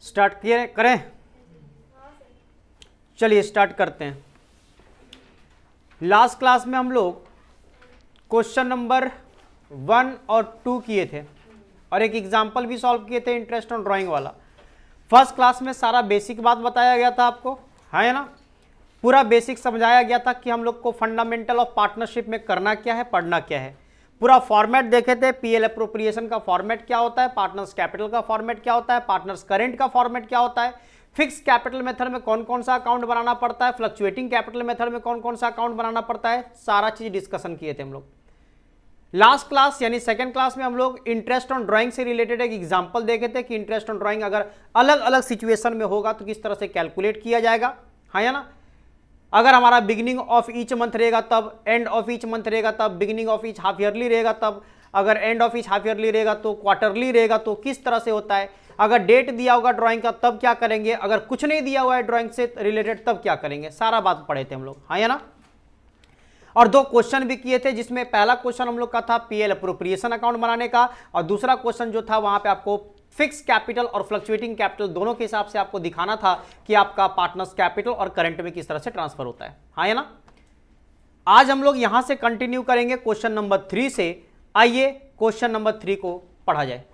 Start करें? चलिए start करते हैं। लास्ट क्लास में हम लोग क्वेश्चन नंबर 1 और 2 किए थे और एक एग्जाम्पल भी सॉल्व किए थे इंटरेस्ट ऑन ड्राइंग वाला। फर्स्ट क्लास में सारा बेसिक बात बताया गया था आपको, है ना? पूरा बेसिक समझाया गया था कि हम लोग को फंडामेंटल ऑफ पार्टनरशिप में करना क्या है, पढ़ना क्या है। पूरा फॉर्मेट देखे थे, पीएल एप्रोप्रिएशन का फॉर्मेट क्या होता है, पार्टनर्स कैपिटल का फॉर्मेट क्या होता है, पार्टनर्स करेंट का फॉर्मेट क्या होता है, फिक्स कैपिटल मेथड में कौन कौन सा अकाउंट बनाना पड़ता है, फ्लक्चुएटिंग कैपिटल मेथड में कौन कौन सा अकाउंट बनाना पड़ता है, सारा चीज डिस्कशन किए थे हम लोग। लास्ट क्लास यानी सेकंड क्लास में हम लोग इंटरेस्ट ऑन ड्राइंग से रिलेटेड एक एग्जांपल देखे थे कि इंटरेस्ट ऑन ड्राइंग अगर अलग अलग सिचुएशन में होगा तो किस तरह से कैलकुलेट किया जाएगा, हाँ या ना? अगर हमारा बिगिनिंग ऑफ ईच मंथ रहेगा तब, एंड ऑफ ईच मंथ रहेगा तब, beginning of each half yearly रहेगा तब, अगर end of each half yearly रहेगा तो क्वार्टरली रहेगा तो किस तरह से होता है, अगर डेट दिया होगा ड्राइंग का तब क्या करेंगे, अगर कुछ नहीं दिया हुआ है ड्राइंग से रिलेटेड तब क्या करेंगे, सारा बात पढ़े थे हम लोग, हाँ या ना? और 2 क्वेश्चन भी किए थे जिसमें पहला क्वेश्चन हम लोग का था पीएल एप्रोप्रिएशन अकाउंट बनाने का और दूसरा क्वेश्चन जो था वहां पे आपको फिक्स कैपिटल और फ्लक्चुएटिंग कैपिटल दोनों के हिसाब से आपको दिखाना था कि आपका पार्टनर्स कैपिटल और करंट में किस तरह से ट्रांसफर होता है, हाँ या ना? आज हम लोग यहां से कंटिन्यू करेंगे क्वेश्चन नंबर 3 से। आइए क्वेश्चन नंबर 3 को पढ़ा जाए।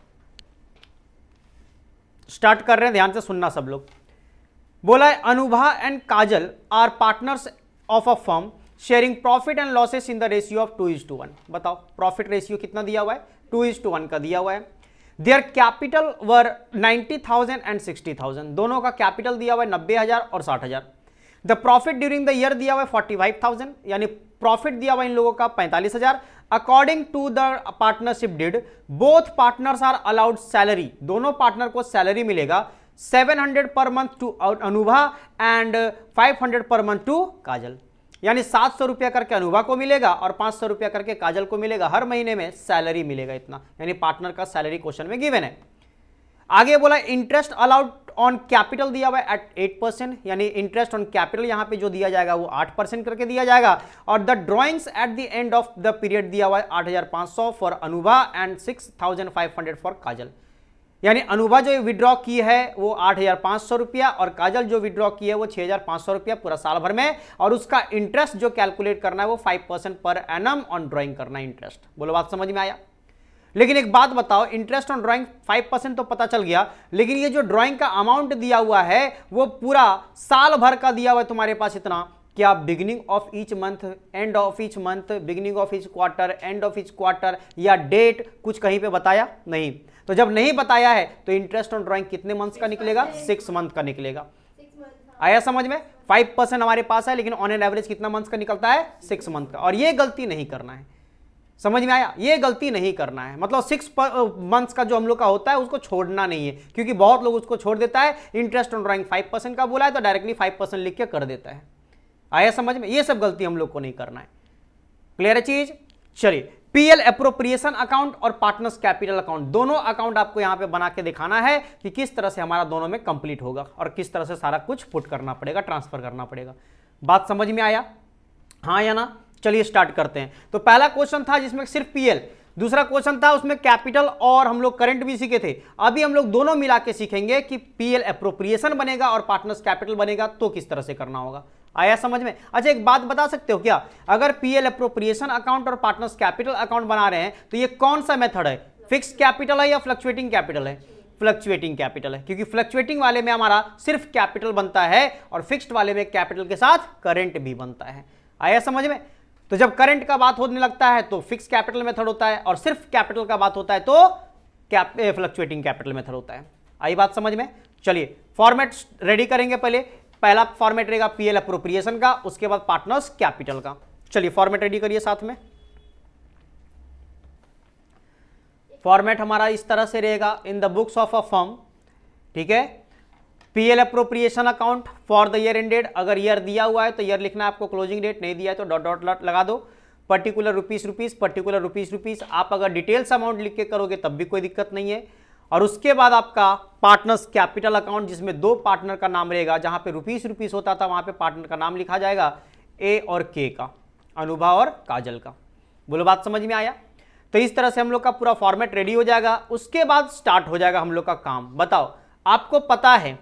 स्टार्ट कर रहे हैं, ध्यान से सुनना सब लोग। बोला है Anubha and Kajal are partners of a firm sharing profit and losses in the ratio of 2:1। बताओ प्रॉफिट रेशियो कितना दिया हुआ है, 2:1 का दिया हुआ है। देयर कैपिटल वर 90,000 एंड 60,000, दोनों का कैपिटल दिया हुआ है 90,000 और 60,000। The profit during the year दिया हुआ है 45,000, यानी प्रॉफिट दिया हुआ इन लोगों का 45,000। According to the partnership did both partners are allowed salary, दोनों पार्टनर को सैलरी मिलेगा 700 per month to Anubha and 500 per month to काजल, यानी 700 रुपया करके अनुभा को मिलेगा और 500 रुपया करके काजल को मिलेगा, हर महीने में सैलरी मिलेगा इतना, यानी पार्टनर का सैलरी क्वेश्चन में गिवन है। आगे बोला इंटरेस्ट अलाउड ऑन कैपिटल दिया हुआ है एट 8%, यानी इंटरेस्ट ऑन कैपिटल यहां पे जो दिया जाएगा वो 8% करके दिया जाएगा। और the drawings at the end of the period दिया हुआ है 8,500 फॉर अनुभा एंड 6,500 फॉर काजल, यानी अनुभा जो विड्रॉ की है वो 8,500 रुपया और काजल जो विड्रॉ की है वो 6,500 रुपया पूरा साल भर में, और उसका इंटरेस्ट जो कैलकुलेट करना है वो 5% पर एनम ऑन ड्राइंग करना है इंटरेस्ट। बोलो बात समझ में आया? लेकिन एक बात बताओ, इंटरेस्ट ऑन ड्राइंग 5% तो पता चल गया, लेकिन ये जो ड्राइंग का अमाउंट दिया हुआ है वो पूरा साल भर का दिया हुआ है तुम्हारे पास इतना कि आप beginning of each month, end of each month, beginning of each quarter, end of each quarter या डेट कुछ कहीं पे बताया नहीं। तो जब नहीं बताया है तो इंटरेस्ट ऑन ड्राइंग कितने मंथ्स का निकलेगा, 6 मंथ का निकलेगा। आया समझ में? 5% हमारे पास है लेकिन ऑन एन एवरेज कितना मंथ्स का निकलता है, 6 मंथ का। और ये गलती नहीं करना है, समझ में आया? ये गलती नहीं करना है, मतलब 6 मंथ्स का जो हम लोग का होता है उसको छोड़ना नहीं है, क्योंकि बहुत लोग उसको छोड़ देता है। इंटरेस्ट ऑन ड्राइंग 5% का बोला है तो डायरेक्टली 5% लिख के कर देता है। आया समझ में? ये सब गलती हम लोग को नहीं करना है। क्लियर है चीज? चलिए, पीएल एप्रोप्रिएशन अकाउंट और पार्टनर्स कैपिटल अकाउंट दोनों अकाउंट आपको यहां पे बना के दिखाना है कि किस तरह से हमारा दोनों में कंप्लीट होगा और किस तरह से सारा कुछ पुट करना पड़ेगा, ट्रांसफर करना पड़ेगा। बात समझ में आया, हाँ या ना? चलिए स्टार्ट करते हैं। तो पहला क्वेश्चन था जिसमें सिर्फ पीएल, दूसरा क्वेश्चन था उसमें कैपिटल और हम लोग करंट भी सीखे थे। अभी हम लोग दोनों मिला के सीखेंगे कि पीएल एप्रोप्रिएशन बनेगा और पार्टनर्स कैपिटल बनेगा तो किस तरह से करना होगा। आया समझ में? अच्छा एक बात बता सकते हो क्या, अगर पीएल एप्रोप्रिएशन अकाउंट और पार्टनर्स कैपिटल अकाउंट बना रहे हैं तो ये कौन सा मेथड है, फिक्स कैपिटल है या फ्लक्चुएटिंग कैपिटल है? फ्लक्चुएटिंग कैपिटल है, क्योंकि फ्लक्चुएटिंग वाले में हमारा सिर्फ कैपिटल बनता है और फिक्स्ड वाले में कैपिटल के साथ करंट भी बनता है। आया समझ में? तो जब करंट का बात होने लगता है तो फिक्स कैपिटल मेथड होता है और सिर्फ कैपिटल का बात होता है तो फ्लक्चुएटिंग कैपिटल मेथड होता है। आई बात समझ में? चलिए फॉर्मेट रेडी करेंगे। पहला फॉर्मेट रहेगा पीएल एप्रोप्रिएशन का, उसके बाद पार्टनर्स कैपिटल का। चलिए फॉर्मेट रेडी करिए साथ में। फॉर्मेट हमारा इस तरह से रहेगा, in the books of a firm, ठीक है। PL appropriation account for the year ended, अगर ईयर दिया हुआ है तो ईयर लिखना है आपको, क्लोजिंग डेट नहीं दिया है तो डॉट डॉट लगा दो। Particular rupees, particular rupees. आप अगर डिटेल्स अमाउंट लिख के करोगे तब भी कोई दिक्कत नहीं है। और उसके बाद आपका पार्टनर्स कैपिटल अकाउंट जिसमें 2 पार्टनर का नाम रहेगा, जहां पे रुपीस होता था वहां पे पार्टनर का नाम लिखा जाएगा ए और के का, अनुभा और काजल का। बोलो बात समझ में आया? तो इस तरह से हम लोग का पूरा फॉर्मेट रेडी हो जाएगा। उसके बाद स्टार्ट हो जाएगा हम लोग का काम। बताओ आपको पता है,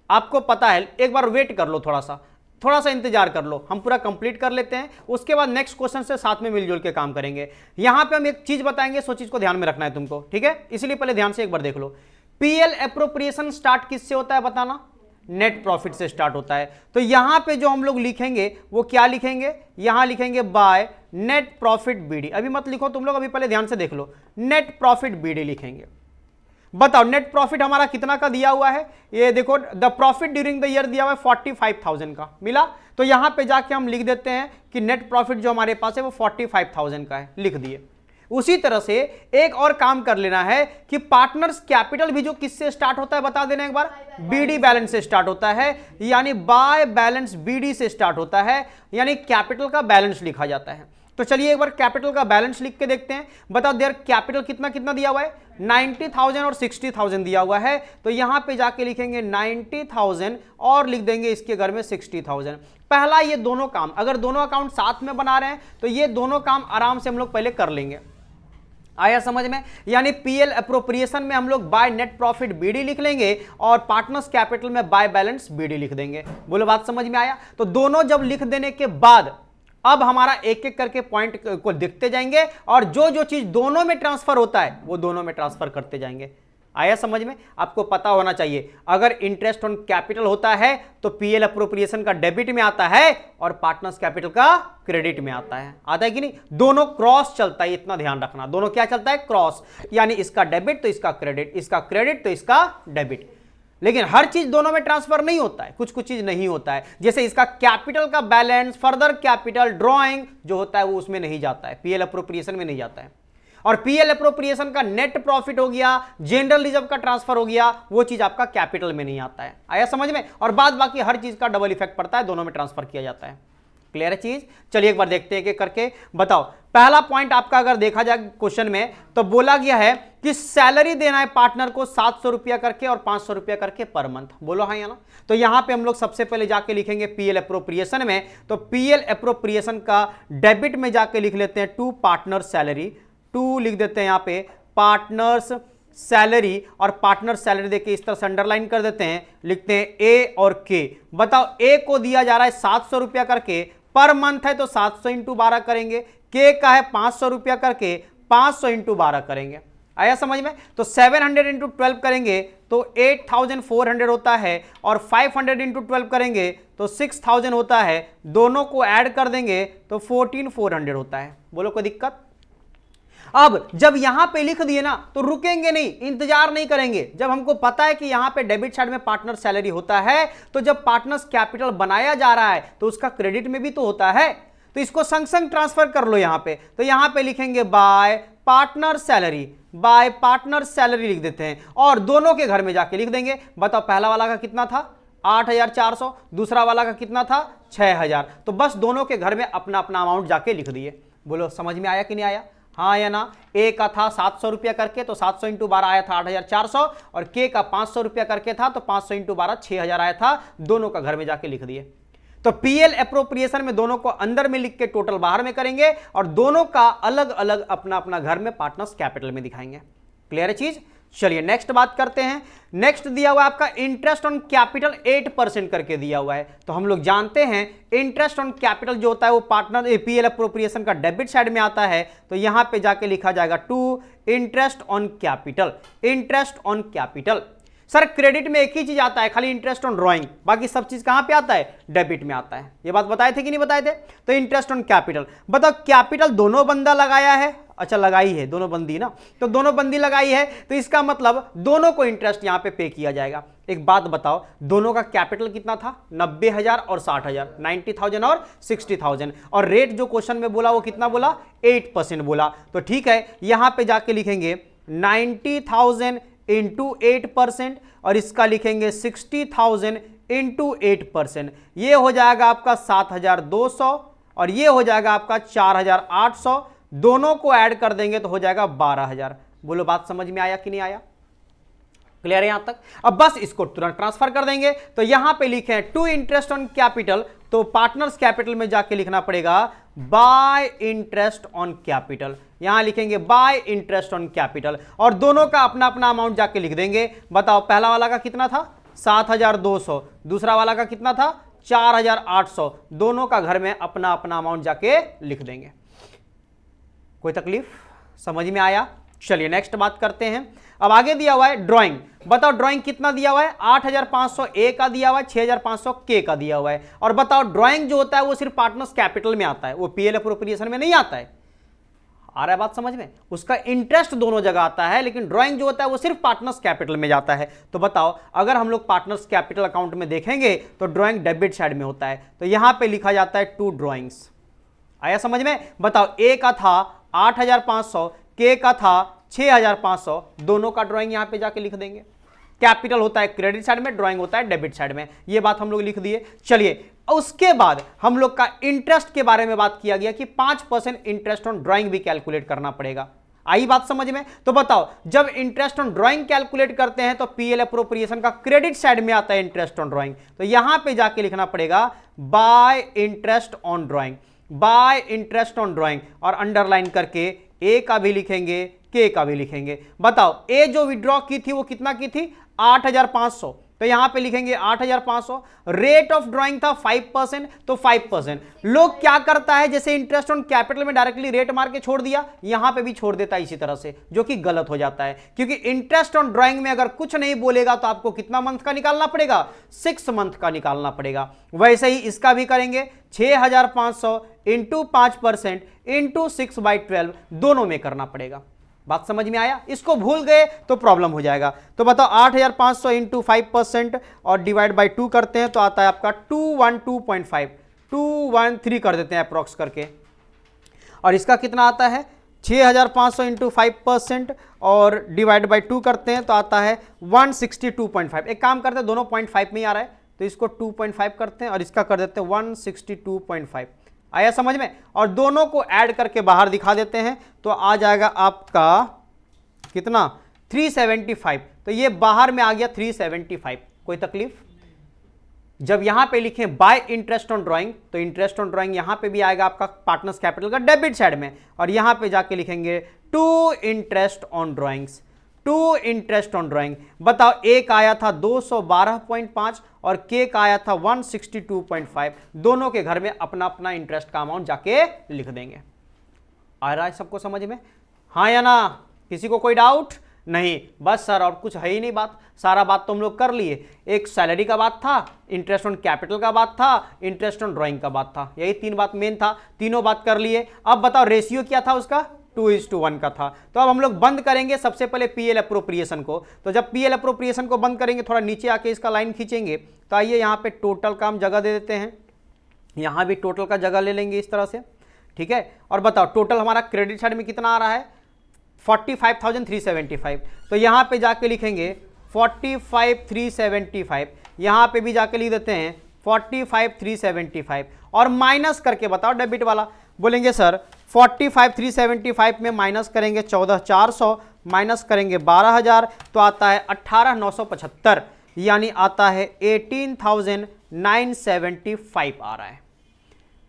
आपको पता है, एक बार वेट कर लो, थोड़ा सा इंतजार कर लो, हम पूरा कंप्लीट कर लेते हैं, उसके बाद नेक्स्ट क्वेश्चन से साथ में मिलजुल के काम करेंगे। यहां पे हम एक चीज बताएंगे, सो चीज को ध्यान में रखना है तुमको, ठीक है? इसलिए पहले ध्यान से एक बार देख लो। पीएल एप्रोप्रिएशन स्टार्ट किससे होता है बताना? नेट प्रॉफिट से स्टार्ट होता है। तो यहां पे जो हम लोग लिखेंगे वो क्या लिखेंगे? यहां लिखेंगे बाय नेट प्रॉफिट बीडी। अभी मत लिखो तुम लोग, अभी पहले ध्यान से देख लो, नेट प्रॉफिट बीडी लिखेंगे। बताओ नेट प्रॉफिट हमारा कितना का दिया हुआ है? ये देखो, the profit during the year दिया हुआ है 45,000 का मिला। तो यहां पे जाके हम लिख देते हैं कि नेट प्रॉफिट जो हमारे पास है वो 45,000 का है, लिख दिए। उसी तरह से एक और काम कर लेना है कि पार्टनर्स कैपिटल भी जो किससे स्टार्ट होता है बता देना एक बार, बीडी बैलेंस से स्टार्ट होता है, यानी बाय बैलेंस बीडी से स्टार्ट होता है, यानी कैपिटल का बैलेंस लिखा जाता है। तो चलिए एक बार कैपिटल का बैलेंस लिख के देखते हैं। बताओ देयर कैपिटल कितना कितना दिया हुआ है? 90,000 और 60,000 दिया हुआ है। तो यहां पे जाके लिखेंगे 90,000 और लिख देंगे इसके घर में 60,000। पहला ये दोनों काम, अगर दोनों अकाउंट साथ में बना रहे हैं तो ये दोनों काम आराम से हम लोग पहले कर लेंगे। आया समझ में? यानी पीएल एप्रोप्रिएशन में हम लोग बाय नेट प्रॉफिट बीडी लिख लेंगे और पार्टनर्स कैपिटल में बाय बैलेंस बीडी लिख देंगे। बोलो बात समझ में आया? तो दोनों जब लिख देने के बाद अब हमारा एक एक करके पॉइंट को दिखते जाएंगे और जो जो चीज दोनों में ट्रांसफर होता है वो दोनों में ट्रांसफर करते जाएंगे। आया समझ में? आपको पता होना चाहिए, अगर इंटरेस्ट ऑन कैपिटल होता है तो पीएल एप्रोप्रिएशन का डेबिट में आता है और पार्टनर्स कैपिटल का क्रेडिट में आता है। आता है कि नहीं? दोनों क्रॉस चलता है, इतना ध्यान रखना। दोनों क्या चलता है? क्रॉस, यानी इसका डेबिट तो इसका क्रेडिट, इसका क्रेडिट तो इसका डेबिट। लेकिन हर चीज दोनों में ट्रांसफर नहीं होता है, कुछ कुछ चीज नहीं होता है। जैसे इसका कैपिटल का बैलेंस, फर्दर कैपिटल ड्रॉइंग जो होता है वो उसमें नहीं जाता है, पीएल एप्रोप्रिएशन में नहीं जाता है। और पीएल एप्रोप्रिएशन का नेट प्रॉफिट हो गया, जनरल रिजर्व का ट्रांसफर हो गया, वो चीज आपका कैपिटल में नहीं आता है। आया समझ में? और बाद बाकी हर चीज का डबल इफेक्ट पड़ता है, दोनों में ट्रांसफर किया जाता है। क्लियर है चीज? चलिए एक बार देखते हैं कि करके बताओ। पहला पॉइंट आपका अगर देखा जाए क्वेश्चन में तो बोला गया है कि सैलरी देना है पार्टनर को 700 रुपया करके और 500 रुपया करके पर मंथ। बोलो हाँ या ना? तो यहां पे हम लोग सबसे पहले जाके लिखेंगे पीएल एप्रोप्रिएशन में, तो पीएल एप्रोप्रिएशन का डेबिट में जाके लिख लेते हैं टू पार्टनर सैलरी, टू लिख देते हैं यहां पे पार्टनर्स सैलरी, और पार्टनर सैलरी देके इस तरह से अंडरलाइन कर देते हैं, लिखते हैं ए और के। बताओ ए को दिया जा रहा है 700 रुपया करके, पर मंथ है तो 700 इंटू 12 करेंगे, के का है 500 रुपया करके 500 इंटू 12 करेंगे। आया समझ में? तो 700 इंटू 12 करेंगे तो 8,400 होता है, और 500 इंटू 12 करेंगे तो 6,000 होता है। दोनों को ऐड कर देंगे तो 14,400 होता है। बोलो कोई दिक्कत? अब जब यहां पे लिख दिए ना तो रुकेंगे नहीं, इंतजार नहीं करेंगे। जब हमको पता है कि यहां पे डेबिट साइड में पार्टनर सैलरी होता है, तो जब पार्टनर्स कैपिटल बनाया जा रहा है तो उसका क्रेडिट में भी तो होता है, तो इसको संग संग ट्रांसफर कर लो यहां पे। तो यहां पे लिखेंगे bye partner salary, bye partner salary लिख देते हैं और दोनों के घर में जाके लिख देंगे। बताओ पहला वाला का कितना था? 8,400, दूसरा वाला का कितना था? 6,000। तो बस दोनों के घर में अपना अपना अमाउंट जाके लिख दिए। बोलो समझ में आया कि नहीं आया? हाँ या ना? ए का था 700 रुपया करके तो 700 इंटू 12 आया था 8,400, और के का 500 रुपया करके था तो 500 इंटू 12 6,000 आया था। दोनों का घर में जाके लिख दिए। तो पीएल एप्रोप्रिएशन में दोनों को अंदर में लिख के टोटल बाहर में करेंगे और दोनों का अलग अलग अपना अपना घर में पार्टनर्स कैपिटल में दिखाएंगे। क्लियर है चीज? चलिए नेक्स्ट बात करते हैं। नेक्स्ट दिया हुआ है आपका इंटरेस्ट ऑन कैपिटल 8% करके दिया हुआ है। तो हम लोग जानते हैं इंटरेस्ट ऑन कैपिटल जो होता है वो पार्टनर पीएल एप्रोप्रिएशन का डेबिट साइड में आता है। तो यहां पे जाके लिखा जाएगा to interest on capital, interest on capital. Sir credit में एक ही चीज आता है, खाली इंटरेस्ट ऑन ड्रॉइंग, बाकी सब चीज कहां पे आता है? डेबिट में आता है। ये बात बताए थे कि नहीं बताए थे? तो इंटरेस्ट ऑन कैपिटल। बताओ कैपिटल दोनों बंदा लगाया है, अच्छा लगाई है, दोनों बंदी ना, तो दोनों बंदी लगाई है तो इसका मतलब दोनों को इंटरेस्ट यहां पे पे किया जाएगा। एक बात बताओ, दोनों का कैपिटल कितना था? 90,000 और 60,000, 90,000 और 60,000, और रेट जो क्वेश्चन में बोला वो कितना बोला? 8% बोला। तो ठीक है, यहां पे जाके लिखेंगे 90,000 इंटू 8% और इसका लिखेंगे 60,000 इंटू 8%। ये हो जाएगा आपका 7,200 और ये हो जाएगा आपका 4,800। दोनों को ऐड कर देंगे तो हो जाएगा 12,000। बोलो बात समझ में आया कि नहीं आया? क्लियर है यहां तक? अब बस इसको तुरंत ट्रांसफर कर देंगे। तो यहां पे लिखे हैं टू इंटरेस्ट ऑन कैपिटल, तो पार्टनर्स कैपिटल में जाके लिखना पड़ेगा बाय इंटरेस्ट ऑन कैपिटल। यहां लिखेंगे बाय इंटरेस्ट ऑन कैपिटल और दोनों का अपना अपना अमाउंट जाके लिख देंगे। बताओ पहला वाला का कितना था 7200, दूसरा वाला का कितना था 4800, दोनों का घर में अपना अपना अमाउंट जाके लिख देंगे। कोई तकलीफ? समझ में आया? चलिए नेक्स्ट बात करते हैं। अब आगे दिया हुआ है ड्राइंग। बताओ ड्राइंग कितना दिया हुआ है 8500 ए का दिया हुआ है, 6500 के का दिया हुआ है। और बताओ ड्राइंग जो होता है वो सिर्फ पार्टनर्स कैपिटल में आता है, वो पीएल एप्रोप्रिएशन में नहीं आता है। आ रहा है बात समझ में? उसका इंटरेस्ट दोनों जगह आता है, लेकिन ड्राइंग जो होता है वो सिर्फ पार्टनर्स कैपिटल में जाता है। तो बताओ अगर हम लोग पार्टनर्स कैपिटल अकाउंट में देखेंगे तो ड्राइंग डेबिट साइड में होता है, तो यहां पे लिखा जाता है टू ड्राइंग्स। आया समझ में? बताओ ए का था 8500, के का था 6500, दोनों का ड्राइंग यहां पे जाके लिख देंगे। कैपिटल होता है क्रेडिट साइड में, ड्राइंग होता है डेबिट साइड में, ये बात हम लोग लिख दिए। चलिए उसके बाद हम लोग का इंटरेस्ट के बारे में बात किया गया कि 5% इंटरेस्ट ऑन ड्राइंग भी कैलकुलेट करना पड़ेगा। आई बात समझ में? तो बताओ जब इंटरेस्ट ऑन ड्राइंग कैलकुलेट करते हैं तो पीएल एप्रोप्रिएशन का क्रेडिट साइड में आता है इंटरेस्ट ऑन ड्राइंग, तो यहां पे जाके लिखना पड़ेगा bye interest on drawing, bye interest on drawing, और अंडरलाइन करके ए का भी लिखेंगे, के का भी लिखेंगे। बताओ ए जो विड्रॉ की थी वो कितना की थी 8500, तो यहां पे लिखेंगे 8500। रेट ऑफ ड्राइंग था 5%, तो 5%। लोग क्या करता है जैसे इंटरेस्ट ऑन कैपिटल में डायरेक्टली रेट मार के छोड़ दिया, यहां पे भी छोड़ देता है इसी तरह से, जो कि गलत हो जाता है। क्योंकि इंटरेस्ट ऑन ड्राइंग में अगर कुछ नहीं बोलेगा तो आपको कितना मंथ का निकालना पड़ेगा 6 मंथ का निकालना पड़ेगा। वैसे ही इसका भी करेंगे 6500 इंटू 5% इंटू 6/12, दोनों में करना पड़ेगा। बात समझ में आया? इसको भूल गए तो प्रॉब्लम हो जाएगा। तो बताओ 8500 इंटू 5% और डिवाइड बाई 2 करते हैं तो आता है आपका 212.5, 213 कर देते हैं अप्रॉक्स करके। और इसका कितना आता है 6500 इंटू 5% और डिवाइड बाई 2 करते हैं तो आता है 162.5। एक काम करते हैं दोनों 0.5 में ही आ रहा है तो इसको 2.5 करते हैं और इसका कर देते हैं 162.5। आया समझ में? और दोनों को ऐड करके बाहर दिखा देते हैं तो आ जाएगा आपका कितना 375। तो ये बाहर में आ गया 375। कोई तकलीफ? जब यहां पे लिखें बाय इंटरेस्ट ऑन ड्राइंग तो इंटरेस्ट ऑन ड्राइंग यहां पे भी आएगा आपका पार्टनर्स कैपिटल का डेबिट साइड में, और यहां पे जाके लिखेंगे to interest on drawings, to interest on drawing. बताओ ए का आया था 212.5 और के का आया था 162.5, दोनों के घर में अपना अपना इंटरेस्ट का अमाउंट जाके लिख देंगे। आ रहा है सबको समझ में? हाँ या ना? किसी को कोई डाउट नहीं? बस सर और कुछ है ही नहीं बात, सारा बात तो हम लोग कर लिए। एक सैलरी का बात था, इंटरेस्ट ऑन कैपिटल का बात था, इंटरेस्ट ऑन ड्राइंग का बात था, यही 3 बात मेन था, तीनों बात कर लिए। अब बताओ रेशियो क्या था उसका 2:1 का था। तो अब हम लोग बंद करेंगे सबसे पहले पीएल एप्रोप्रिएशन को। तो जब पीएल एप्रोप्रिएशन को बंद करेंगे थोड़ा नीचे आके इसका लाइन खींचेंगे तो आइए यहाँ पे टोटल का हम जगह दे देते हैं, यहाँ भी टोटल का जगह ले लेंगे इस तरह से, ठीक है। और बताओ टोटल हमारा क्रेडिट साइड में कितना आ रहा है 45,375। तो यहाँ पे जाके लिखेंगे 45,375, यहाँ पे भी जाके लिख देते हैं 45,375 और माइनस करके बताओ डेबिट वाला। बोलेंगे सर 45,375 में माइनस करेंगे 14,400 माइनस करेंगे 12,000 तो आता है 18,975, यानी आता है 18,975 आ रहा है।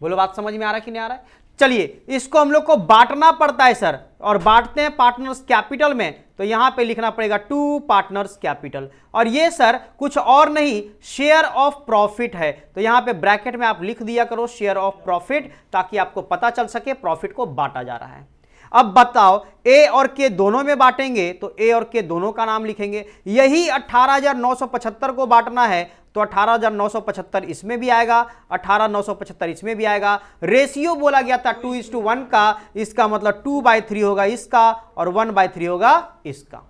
बोलो बात समझ में आ रहा है कि नहीं आ रहा है? चलिए इसको हम लोग को बांटना पड़ता है सर, और बांटते हैं पार्टनर्स कैपिटल में, तो यहां पे लिखना पड़ेगा टू पार्टनर्स कैपिटल। और ये सर कुछ और नहीं शेयर ऑफ प्रॉफिट है, तो यहां पे ब्रैकेट में आप लिख दिया करो शेयर ऑफ प्रॉफिट, ताकि आपको पता चल सके प्रॉफिट को बांटा जा रहा है। अब बताओ ए और के दोनों में बांटेंगे तो ए और के दोनों का नाम लिखेंगे। यही 18,975 को बांटना है तो 18,975 इसमें भी आएगा, 18,975 इसमें भी आएगा। रेशियो बोला गया था 2:1 का, इसका मतलब 2/3 होगा इसका और 1/3 होगा इसका।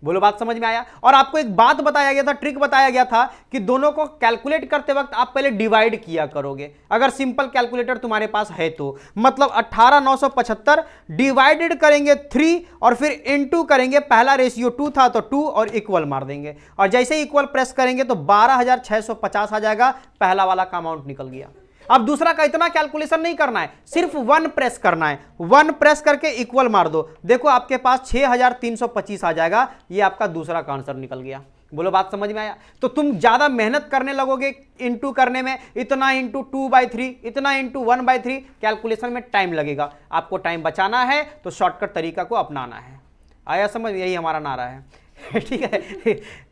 बोलो बात समझ में आया? और आपको एक बात बताया गया था, ट्रिक बताया गया था कि दोनों को कैलकुलेट करते वक्त आप पहले डिवाइड किया करोगे, अगर सिंपल कैलकुलेटर तुम्हारे पास है तो। मतलब 18,975 डिवाइडेड करेंगे 3 और फिर इनटू करेंगे, पहला रेशियो 2 था तो 2 और इक्वल मार देंगे, और जैसे ही इक्वल प्रेस करेंगे तो 12,650 आ जाएगा, पहला वाला का अमाउंट निकल गया। अब दूसरा का इतना कैलकुलेशन नहीं करना है, सिर्फ 1 प्रेस करना है, 1 प्रेस करके इक्वल मार दो, देखो आपके पास 6325 आ जाएगा। ये आपका दूसरा का आंसर निकल गया। बोलो बात समझ में आया? तो तुम ज्यादा मेहनत करने लगोगे इंटू करने में, इतना इंटू 2/3, इतना इंटू 1/3, कैलकुलेशन में टाइम लगेगा। आपको टाइम बचाना है तो शॉर्टकट तरीका को अपनाना है। आया समझ? यही हमारा नारा है। ठीक है,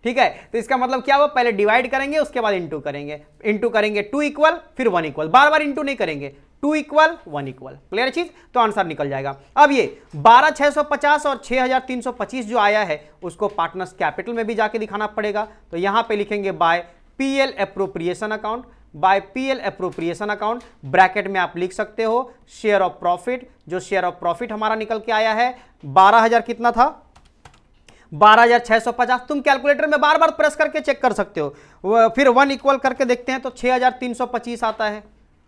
ठीक है। तो इसका मतलब क्या हुआ, पहले डिवाइड करेंगे उसके बाद इंटू करेंगे, इंटू करेंगे 2 इक्वल फिर 1 इक्वल, बार बार इंटू नहीं करेंगे, 2 इक्वल 1 इक्वल, क्लियर चीज? तो आंसर निकल जाएगा। अब ये 12650 और 6325 जो आया है उसको पार्टनर्स कैपिटल में भी जाके दिखाना पड़ेगा। तो यहां पे लिखेंगे by PL appropriation account, by PL appropriation account, bracket में आप लिख सकते हो शेयर ऑफ प्रॉफिट। जो शेयर ऑफ प्रॉफिट हमारा निकल के आया है 12000 कितना था, 12650। तुम कैलकुलेटर में बार बार प्रेस करके चेक कर सकते हो, फिर 1 इक्वल करके देखते हैं तो 6325 आता है,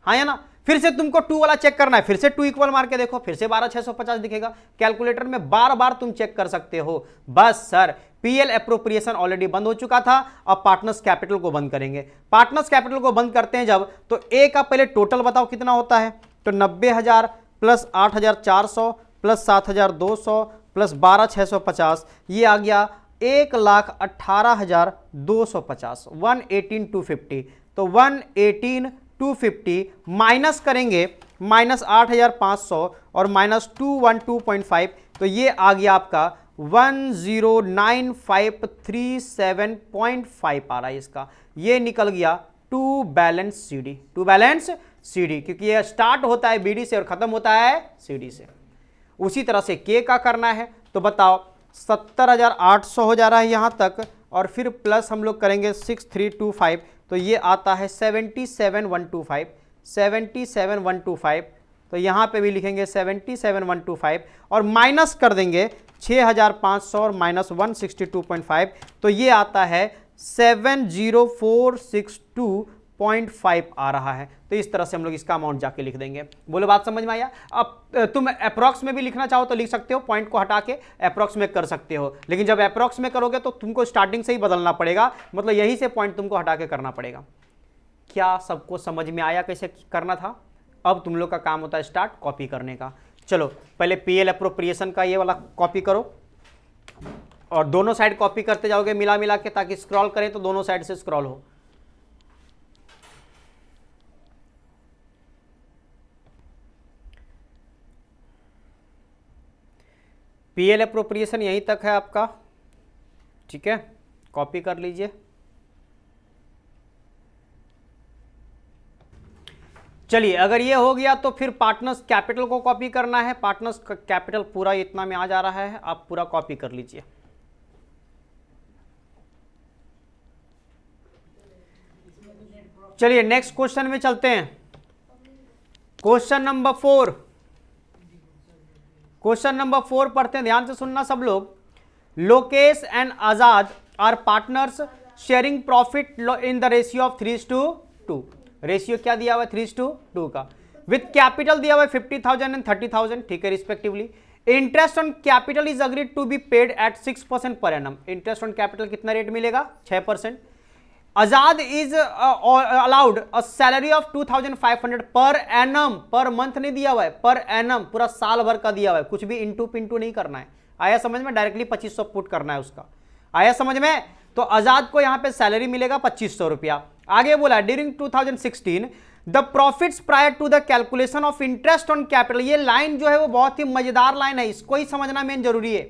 हाँ या ना? फिर से तुमको 2 वाला चेक करना है, फिर से 2 इक्वल मार के देखो, फिर से 12650 दिखेगा। कैलकुलेटर में बार बार तुम चेक कर सकते हो। बस सर, पीएल एप्रोप्रिएशन ऑलरेडी बंद हो चुका था, अब पार्टनर्स कैपिटल को बंद करेंगे। पार्टनर्स कैपिटल को बंद करते हैं जब, तो ए का पहले टोटल बताओ कितना होता है, तो 90000 प्लस 8400 प्लस 7200 प्लस 12650, ये आ गया 1,18,250, 118,250। तो 118,250 माइनस करेंगे माइनस 8,500 और माइनस 212.5, तो ये आ गया आपका 109,537.5 आ रहा है इसका। ये निकल गया to balance CD, to balance CD, क्योंकि ये स्टार्ट होता है बीडी से और खत्म होता है सीडी से। उसी तरह से के का करना है, तो बताओ 70,800 हो जा रहा है यहां तक, और फिर प्लस हम लोग करेंगे 6325, तो ये आता है 77,125, 77,125। तो यहां पे भी लिखेंगे 77,125 और माइनस कर देंगे 6,500 और माइनस 162.5, तो ये आता है 70,462.5 आ रहा है। तो इस तरह से हम लोग इसका अमाउंट जाके लिख देंगे। बोलो बात समझ में आया? अब तुम अप्रॉक्स में भी लिखना चाहो तो लिख सकते हो, पॉइंट को हटा के अप्रॉक्स में कर सकते हो, लेकिन जब अप्रॉक्स में करोगे तो तुमको स्टार्टिंग से ही बदलना पड़ेगा, मतलब यहीं से पॉइंट तुमको हटा के करना पड़ेगा। क्या सबको समझ में आया कैसे करना था? अब तुम लोग का काम होता है स्टार्ट कॉपी करने का। चलो पहले पीएल एप्रोप्रिएशन का ये वाला कॉपी करो, और दोनों साइड कॉपी करते जाओगे मिला मिला के, ताकि स्क्रॉल करें तो दोनों साइड से स्क्रॉल हो। पीएल एप्रोप्रिएशन यहीं तक है आपका, ठीक है, कॉपी कर लीजिए। चलिए अगर ये हो गया तो फिर पार्टनर्स कैपिटल को कॉपी करना है। पार्टनर्स कैपिटल पूरा इतना में आ जा रहा है, आप पूरा कॉपी कर लीजिए। चलिए नेक्स्ट क्वेश्चन में चलते हैं। क्वेश्चन नंबर 4, क्वेश्चन नंबर 4 पढ़ते हैं, ध्यान से सुनना सब लोग। Lokesh and Azad are partners sharing profit in the ratio of 3:2। Ratio क्या दिया हुआ है? 3:2 का। विथ कैपिटल दिया हुआ है 50,000 एंड 30,000, ठीक है, respectively. Interest on capital is agreed to be paid at 6% per annum. Interest on capital कितना रेट मिलेगा? 6%। Azad is allowed a salary of 2,500 per annum, per month नहीं दिया हुआ है, पर एनम, पूरा साल भर का दिया हुआ है, कुछ भी इंटू पिंटू नहीं करना है। आया समझ में? डायरेक्टली 2500 पुट करना है उसका। आया समझ में? तो आजाद को यहां पे सैलरी मिलेगा 2500 रुपया। आगे बोला during 2016 the profits prior to the calculation of interest on capital. ये लाइन जो है वो बहुत ही मजेदार लाइन है, इसको ही समझना मेन जरूरी है।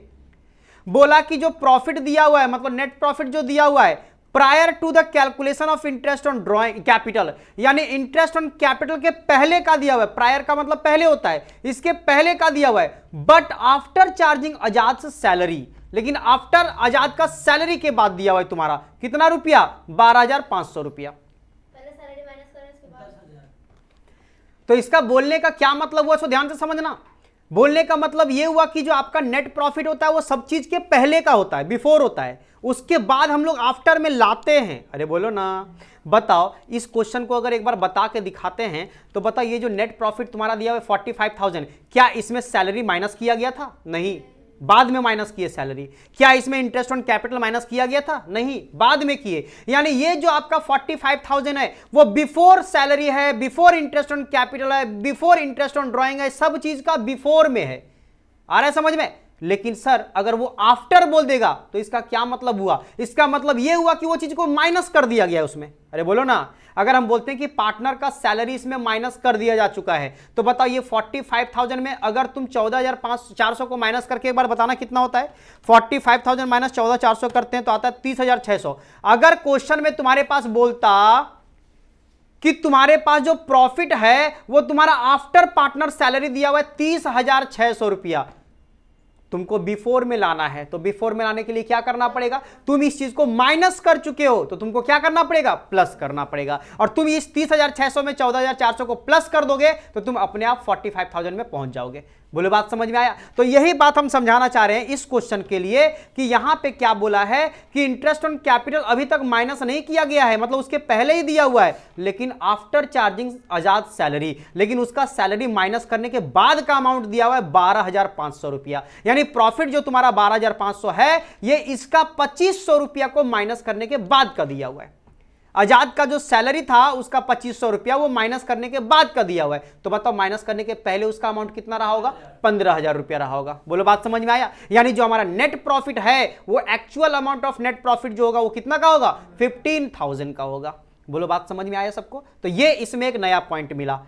बोला कि जो प्रॉफिट दिया हुआ है, मतलब नेट प्रॉफिट जो दिया हुआ है prior to the calculation of interest on drawing capital, यानी इंटरेस्ट ऑन कैपिटल के पहले का दिया हुआ है। प्रायर का मतलब पहले होता है, इसके पहले का दिया हुआ है। बट आफ्टर चार्जिंग आजाद से सैलरी, लेकिन आफ्टर आजाद का सैलरी के बाद दिया हुआ है तुम्हारा कितना रुपया? 12,500 रुपया। तो इसका बोलने का क्या मतलब हुआ, सो ध्यान से समझना। बोलने का मतलब यह हुआ कि जो आपका नेट प्रॉफिट होता है वो सब चीज के पहले का होता है, बिफोर होता है, उसके बाद हम लोग आफ्टर में लाते हैं। अरे बोलो ना, बताओ इस क्वेश्चन को अगर एक बार बता के दिखाते हैं तो बताओ ये जो नेट प्रॉफिट तुम्हारा दिया हुआ है 45,000, क्या इसमें सैलरी माइनस किया गया था? नहीं। बाद में माइनस किए सैलरी। क्या इसमें इंटरेस्ट ऑन कैपिटल माइनस किया गया था? नहीं, बाद में किए। यानी ये जो आपका 45,000 है वो बिफोर सैलरी है, बिफोर इंटरेस्ट ऑन कैपिटल है, बिफोर इंटरेस्ट ऑन ड्रॉइंग है, सब चीज का बिफोर में है। आ रहा है समझ में? लेकिन सर अगर वो आफ्टर बोल देगा तो इसका क्या मतलब हुआ? इसका मतलब ये हुआ कि वो चीज को माइनस कर दिया गया उसमें। अरे बोलो ना, अगर हम बोलते हैं कि पार्टनर का सैलरी इसमें माइनस कर दिया जा चुका है, तो बताओ ये 45,000 में अगर तुम 14,400 को माइनस करके एक बार बताना कितना होता है। 45,000 माइनस 14,400 करते हैं तो आता है 30,600। अगर क्वेश्चन में तुम्हारे पास बोलता कि तुम्हारे पास जो प्रॉफिट है वो तुम्हारा आफ्टर पार्टनर सैलरी दिया हुआ है 30,600 रुपया, तुमको बिफोर में लाना है, तो बिफोर में लाने के लिए क्या करना पड़ेगा? तुम इस चीज को माइनस कर चुके हो तो तुमको क्या करना पड़ेगा? प्लस करना पड़ेगा। और तुम इस 30,600 में 14,400 को प्लस कर दोगे तो तुम अपने आप 45,000 में पहुंच जाओगे। बोलो बात समझ में आया? तो यही बात हम समझाना चाह रहे हैं इस क्वेश्चन के लिए कि यहां पे क्या बोला है कि इंटरेस्ट ऑन कैपिटल अभी तक माइनस नहीं किया गया है, मतलब उसके पहले ही दिया हुआ है, लेकिन आफ्टर चार्जिंग आजाद सैलरी, लेकिन उसका सैलरी माइनस करने के बाद का अमाउंट दिया हुआ है 12,500 रुपया। यानी प्रॉफिट जो तुम्हारा 12,500 है ये इसका 2,500 रुपया को माइनस करने के बाद का दिया हुआ है। आजाद का जो सैलरी था उसका 2,500 रुपया वो माइनस करने के बाद का दिया हुआ है। तो बताओ माइनस करने के पहले उसका अमाउंट कितना रहा होगा? 15,000 रुपया रहा होगा। बोलो बात समझ में आया? यानी जो हमारा नेट प्रॉफिट है वो actual amount of net profit जो होगा वो कितना का होगा? 15,000 का होगा। बोलो बात समझ में आया सबको? तो ये इसमें एक नया पॉइंट मिला।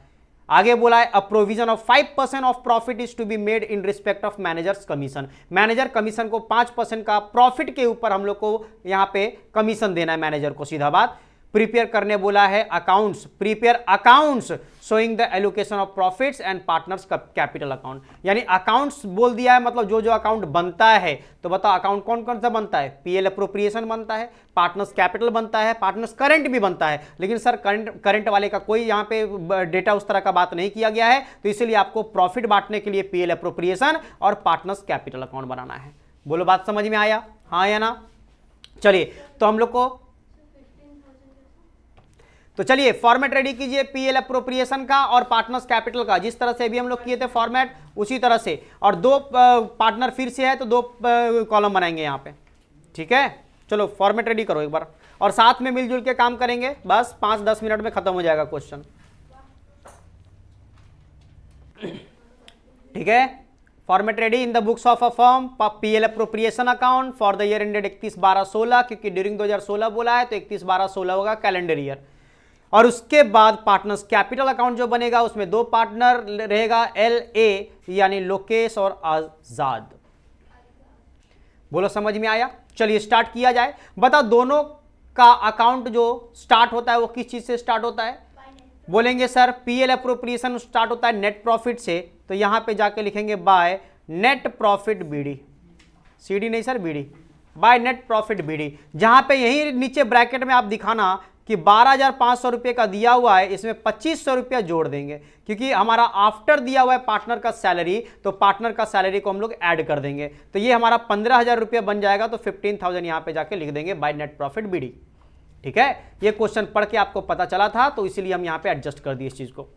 आगे बोला है a provision of 5% of profit is to be made in respect of managers commission. Manager commission को 5% का प्रॉफिट के ऊपर हम लोग को यहां पे कमीशन देना है मैनेजर को, सीधा बात। प्रिपेयर करने बोला है accounts, prepare accounts showing the allocation of profits and partners capital account. यानी अकाउंट्स बोल दिया है, मतलब जो जो अकाउंट बनता है। तो बताओ अकाउंट कौन कौन सा बनता है? पीएल अप्रोप्रिएशन बनता है, पार्टनर्स कैपिटल बनता है, पार्टनर्स करंट भी बनता है। लेकिन सर करंट वाले का कोई यहाँ पे डेटा उस तरह का बात नहीं किया गया है, तो इसीलिए आपको प्रॉफिट बांटने के लिए पीएल अप्रोप्रिएशन और पार्टनर्स कैपिटल अकाउंट बनाना है। बोलो बात समझ में आया? हाँ या ना? चलिए तो हम लोग को तो चलिए फॉर्मेट रेडी कीजिए पीएल अप्रोप्रिएशन का और पार्टनर्स कैपिटल का, जिस तरह से अभी हम लोग किए थे फॉर्मेट उसी तरह से। और दो पार्टनर फिर से है तो दो कॉलम बनाएंगे यहाँ पे, ठीक है? चलो फॉर्मेट रेडी करो एक बार और साथ में मिलजुल के काम करेंगे, बस 5-10 मिनट में खत्म हो जाएगा क्वेश्चन, ठीक है? Format ready in the books of a firm PL appropriation account for the year ended 31/12/16, क्योंकि ड्यूरिंग 2016 बोला है तो 31/12/16 होगा कैलेंडर ईयर। और उसके बाद पार्टनर्स कैपिटल अकाउंट जो बनेगा उसमें दो पार्टनर रहेगा LA यानी लोकेश और आजाद। बोलो समझ में आया? चलिए स्टार्ट किया जाए। बता दोनों का अकाउंट जो स्टार्ट होता है वो किस चीज से स्टार्ट होता है? बोलेंगे सर पीएल अप्रोप्रिएशन स्टार्ट होता है नेट प्रॉफिट से, तो यहां पे जाके लिखेंगे by net profit BD, CD नहीं sir BD, by net profit BD. जहां पे यही नीचे ब्रैकेट में आप दिखाना कि 12,500 रुपये का दिया हुआ है, इसमें 2,500 रुपया जोड़ देंगे, क्योंकि हमारा आफ्टर दिया हुआ है पार्टनर का सैलरी, तो पार्टनर का सैलरी को हम लोग ऐड कर देंगे, तो ये हमारा 15,000 रुपया बन जाएगा। तो 15,000 यहां पे जाके लिख देंगे बाय नेट प्रॉफिट बीडी, ठीक है? ये क्वेश्चन पढ़ के आपको पता चला था तो इसीलिए हम यहां पे एडजस्ट कर दिए इस चीज को।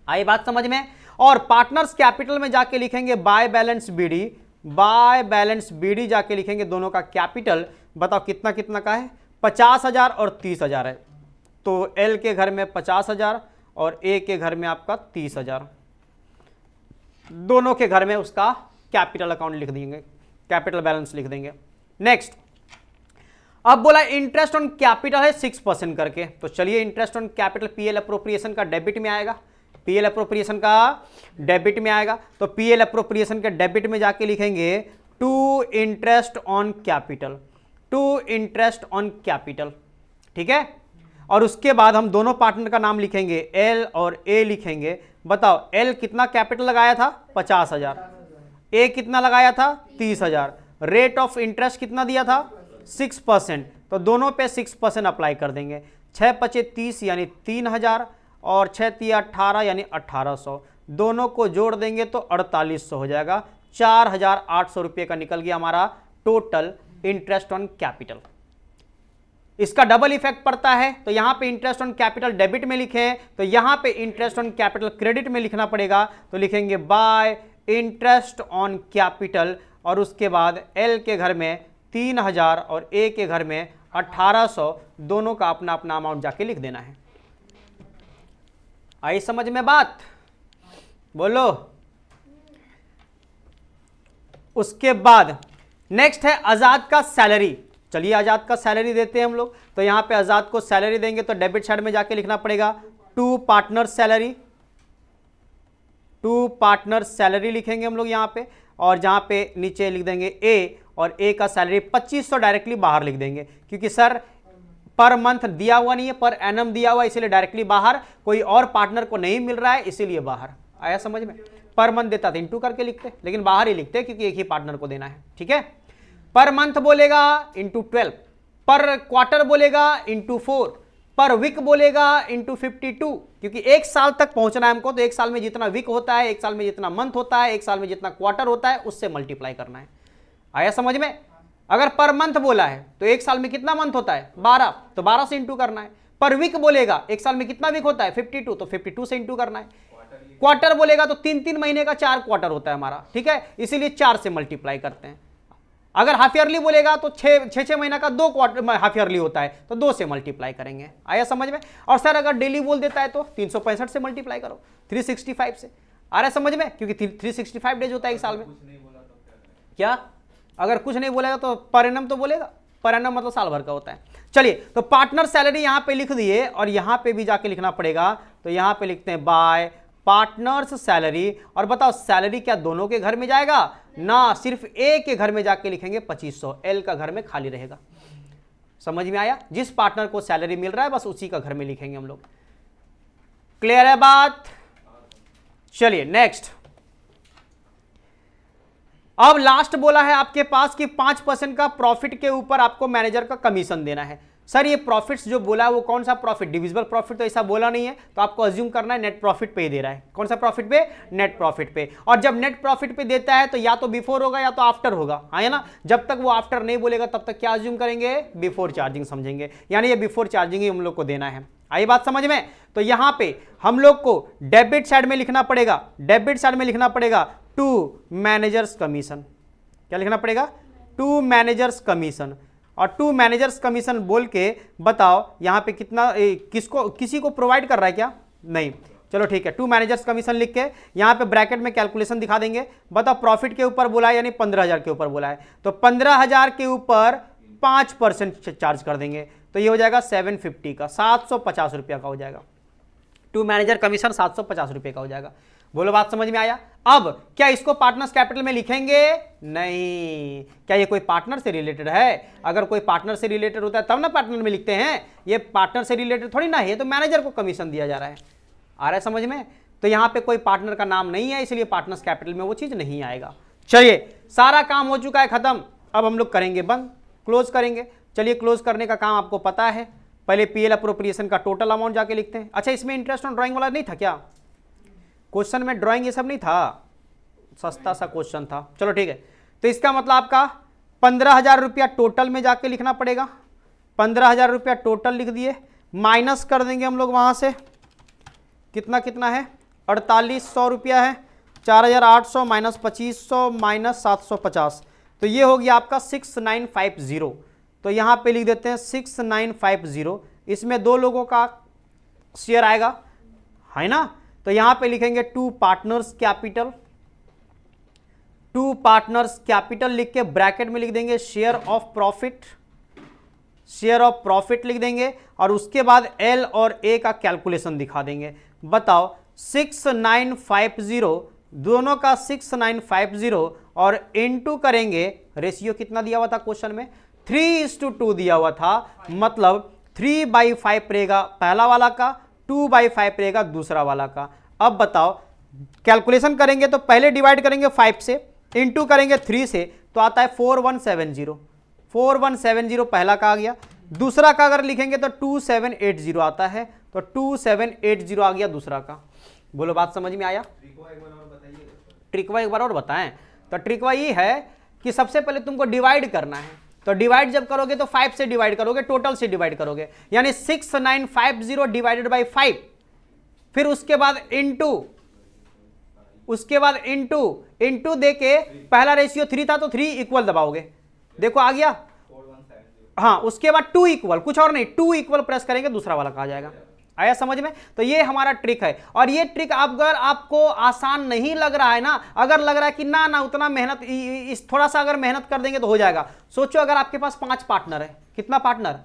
आई बात समझ में? और पार्टनर्स कैपिटल में जाके लिखेंगे by balance BD, by balance BD जाके लिखेंगे दोनों का कैपिटल। बताओ कितना कितना का है? 50,000 और 30,000 है, तो एल के घर में 50,000 और ए के घर में आपका 30,000, दोनों के घर में उसका कैपिटल अकाउंट लिख देंगे, कैपिटल बैलेंस लिख देंगे। नेक्स्ट अब बोला इंटरेस्ट ऑन कैपिटल है 6% करके, तो चलिए interest on capital PL appropriation का डेबिट में आएगा, पीएल अप्रोप्रिएशन का डेबिट में आएगा। तो पीएल अप्रोप्रिएशन के डेबिट में जाके लिखेंगे to interest on capital, to interest on capital, ठीक है? और उसके बाद हम दोनों पार्टनर का नाम लिखेंगे, एल और ए लिखेंगे। बताओ एल कितना कैपिटल लगाया था? 50,000, ए कितना लगाया था? 30,000, रेट ऑफ इंटरेस्ट कितना दिया था? 6%, तो दोनों पे 6% अप्लाई कर देंगे। 6×5 = 30 यानी 3,000 और 6×3 = 18 यानी 1,800, दोनों को जोड़ देंगे तो 4,800 हो जाएगा। 4,800 रुपये का निकल गया हमारा टोटल इंटरेस्ट ऑन कैपिटल। इसका डबल इफेक्ट पड़ता है, तो यहां पे इंटरेस्ट ऑन कैपिटल डेबिट में लिखे, तो यहां पे इंटरेस्ट ऑन कैपिटल क्रेडिट में लिखना पड़ेगा, तो लिखेंगे बाय इंटरेस्ट ऑन कैपिटल और उसके बाद एल के घर में 3000 और ए के घर में 1800, दोनों का अपना अपना अमाउंट जाके लिख देना है। आई समझ में बात? बोलो। उसके बाद नेक्स्ट है आजाद का सैलरी। चलिए आजाद का सैलरी देते हैं हम लोग। तो यहां पे आजाद को सैलरी देंगे तो डेबिट साइड में जाके लिखना पड़ेगा to partner salary, to partner salary लिखेंगे हम लोग यहां पे, और जहां पे नीचे लिख देंगे ए, और ए का सैलरी 2500 डायरेक्टली बाहर लिख देंगे, क्योंकि सर पर मंथ दिया हुआ नहीं है, पर एनम दिया हुआ, इसीलिए डायरेक्टली बाहर, कोई और पार्टनर को नहीं मिल रहा है इसीलिए बाहर। आया समझ में? पर मंथ देता तो इंटू करके लिखते, लेकिन बाहर ही लिखते क्योंकि एक ही पार्टनर को देना है। ठीक है, पर मंथ बोलेगा इंटू 12, पर क्वार्टर बोलेगा इंटू 4, पर वीक बोलेगा इंटू 52, क्योंकि एक साल तक पहुंचना है हमको, तो एक साल में जितना वीक होता है, एक साल में जितना मंथ होता है, एक साल में जितना क्वार्टर होता है, उससे मल्टीप्लाई करना है। आया समझ में? अगर पर मंथ बोला है तो एक साल में कितना मंथ होता है 12, तो 12 से इंटू करना है। पर वीक बोलेगा एक साल में कितना वीक होता है 52, तो 52 से इंटू करना है। क्वार्टर बोलेगा तो 3-3 महीने का 4 क्वार्टर होता है हमारा। ठीक है, इसीलिए 4 से मल्टीप्लाई करते हैं। अगर हाफ ईयरली बोलेगा तो 6 महीना का 2 क्वार्टर हाफ ईयरली होता है, तो 2 से मल्टीप्लाई करेंगे। आया समझ में? और सर अगर डेली बोल देता है तो 365 से मल्टीप्लाई करो, 365 से। आ रहा है समझ में? क्योंकि 365 डेज होता है एक साल में। क्या अगर कुछ नहीं बोलेगा तो पर एनम तो बोलेगा, पर एनम मतलब साल भर का होता है। चलिए, तो पार्टनर सैलरी यहां पे लिख दिए, और यहां पे भी जाके लिखना पड़ेगा, तो यहां पे लिखते हैं बाय पार्टनर्स सैलरी। और बताओ सैलरी क्या दोनों के घर में जाएगा? ना, सिर्फ ए के घर में जाके लिखेंगे 2500, एल का घर में खाली रहेगा। समझ में आया? जिस पार्टनर को सैलरी मिल रहा है बस उसी का घर में लिखेंगे हम लोग। क्लियर है बात? चलिए नेक्स्ट। अब लास्ट बोला है आपके पास कि 5% का प्रॉफिट के ऊपर आपको मैनेजर का कमीशन देना है। सर ये प्रॉफिट्स जो बोला है वो कौन सा प्रॉफिट? डिविजिबल प्रॉफिट तो ऐसा बोला नहीं है, तो आपको अज्यूम करना है नेट प्रॉफिट पे ही दे रहा है। कौन सा प्रॉफिट पे? नेट प्रॉफिट पे। और जब नेट प्रॉफिट पे देता है तो या तो बिफोर होगा या तो आफ्टर होगा, है ना? जब तक वो आफ्टर नहीं बोलेगा तब तक क्या अज्यूम करेंगे? बिफोर चार्जिंग समझेंगे, यानी ये बिफोर चार्जिंग ही हम लोग को देना है। आई बात समझ में? तो यहां पे हम लोग को डेबिट साइड में लिखना पड़ेगा, डेबिट साइड में लिखना पड़ेगा टू मैनेजर्स कमीशन। क्या लिखना पड़ेगा? To managers commission. और टू मैनेजर्स कमीशन बोल के बताओ यहां पे कितना किसको किसी को प्रोवाइड कर रहा है क्या? नहीं। चलो ठीक है, टू मैनेजर्स कमीशन लिख के यहां पे ब्रैकेट में कैलकुलेशन दिखा देंगे। बताओ प्रॉफिट के ऊपर बोला है यानी 15,000 के ऊपर बोला है, तो 15,000 के ऊपर 5% चार्ज कर देंगे, तो ये हो जाएगा 750 का, 750 रुपया का हो जाएगा। टू मैनेजर कमीशन 750 रुपये का हो जाएगा। बोलो बात समझ में आया? अब क्या इसको पार्टनर्स कैपिटल में लिखेंगे? नहीं। क्या ये कोई पार्टनर से रिलेटेड है? अगर कोई पार्टनर से रिलेटेड होता है तब ना पार्टनर में लिखते हैं, ये पार्टनर से रिलेटेड थोड़ी ना है, तो मैनेजर को कमीशन दिया जा रहा है। आ रहा है समझ में? तो यहां पे कोई पार्टनर का नाम नहीं है, इसलिए पार्टनर्स कैपिटल में वो चीज नहीं आएगा। चलिए, सारा काम हो चुका है खत्म। अब हम लोग करेंगे बंद, क्लोज करेंगे। चलिए, क्लोज करने का काम आपको पता है। पहले पीएल अप्रोप्रिएशन का टोटल अमाउंट जाके लिखते हैं। अच्छा, इसमें इंटरेस्ट ऑन ड्राइंग वाला नहीं था क्या? क्वेश्चन में ड्राइंग ये सब नहीं था, सस्ता सा क्वेश्चन था। चलो ठीक है, तो इसका मतलब आपका 15,000 रुपया टोटल में जाके लिखना पड़ेगा। 15,000 रुपया टोटल लिख दिए, माइनस कर देंगे हम लोग वहां से, कितना कितना है? 4800 रुपया है। 4,800 माइनस 2500 माइनस 750, तो ये हो गया आपका 6950। तो यहां पे लिख देते हैं 6950। इसमें 2 लोगों का शेयर आएगा, है ना? तो यहां पे लिखेंगे to partners capital. To partners capital लिख के ब्रैकेट में लिख देंगे share of profit, share of profit लिख देंगे, और उसके बाद एल और ए का कैलकुलेशन दिखा देंगे। बताओ 6950, दोनों का 6950, और इनटू करेंगे, रेशियो कितना दिया हुआ था क्वेश्चन में? 3:2 दिया हुआ था, मतलब 3/5 रहेगा पहला वाला का, 2/5 रहेगा दूसरा वाला का। अब बताओ कैलकुलेशन करेंगे तो पहले डिवाइड करेंगे 5 से, इनटू करेंगे 3 से, तो आता है 4170। 4170 पहला का आ गया। दूसरा का अगर लिखेंगे तो 2780 आता है, तो 2780 आ गया दूसरा का। बोलो बात समझ में आया? ट्रिकवा एक बार और बताएं। तो ट्रिकवा ये है कि सबसे पहले तुमको डिवाइड करना है, तो डिवाइड जब करोगे तो 5 से डिवाइड करोगे, टोटल से डिवाइड करोगे, यानी 6950 डिवाइडेड बाई 5, फिर उसके बाद इनटू उसके बाद इंटू इंटू दे के पहला रेशियो 3 था तो 3 इक्वल दबाओगे, देखो आ गया। हाँ, उसके बाद 2 इक्वल, कुछ और नहीं, 2 इक्वल प्रेस करेंगे दूसरा वाला कहा जाएगा। आया समझ में? तो ये हमारा ट्रिक है। और ये ट्रिक अगर आपको आसान नहीं लग रहा है ना, अगर लग रहा है कि ना ना उतना मेहनत, इस थोड़ा सा अगर मेहनत कर देंगे तो हो जाएगा। सोचो अगर आपके पास 5 पार्टनर है, कितना पार्टनर,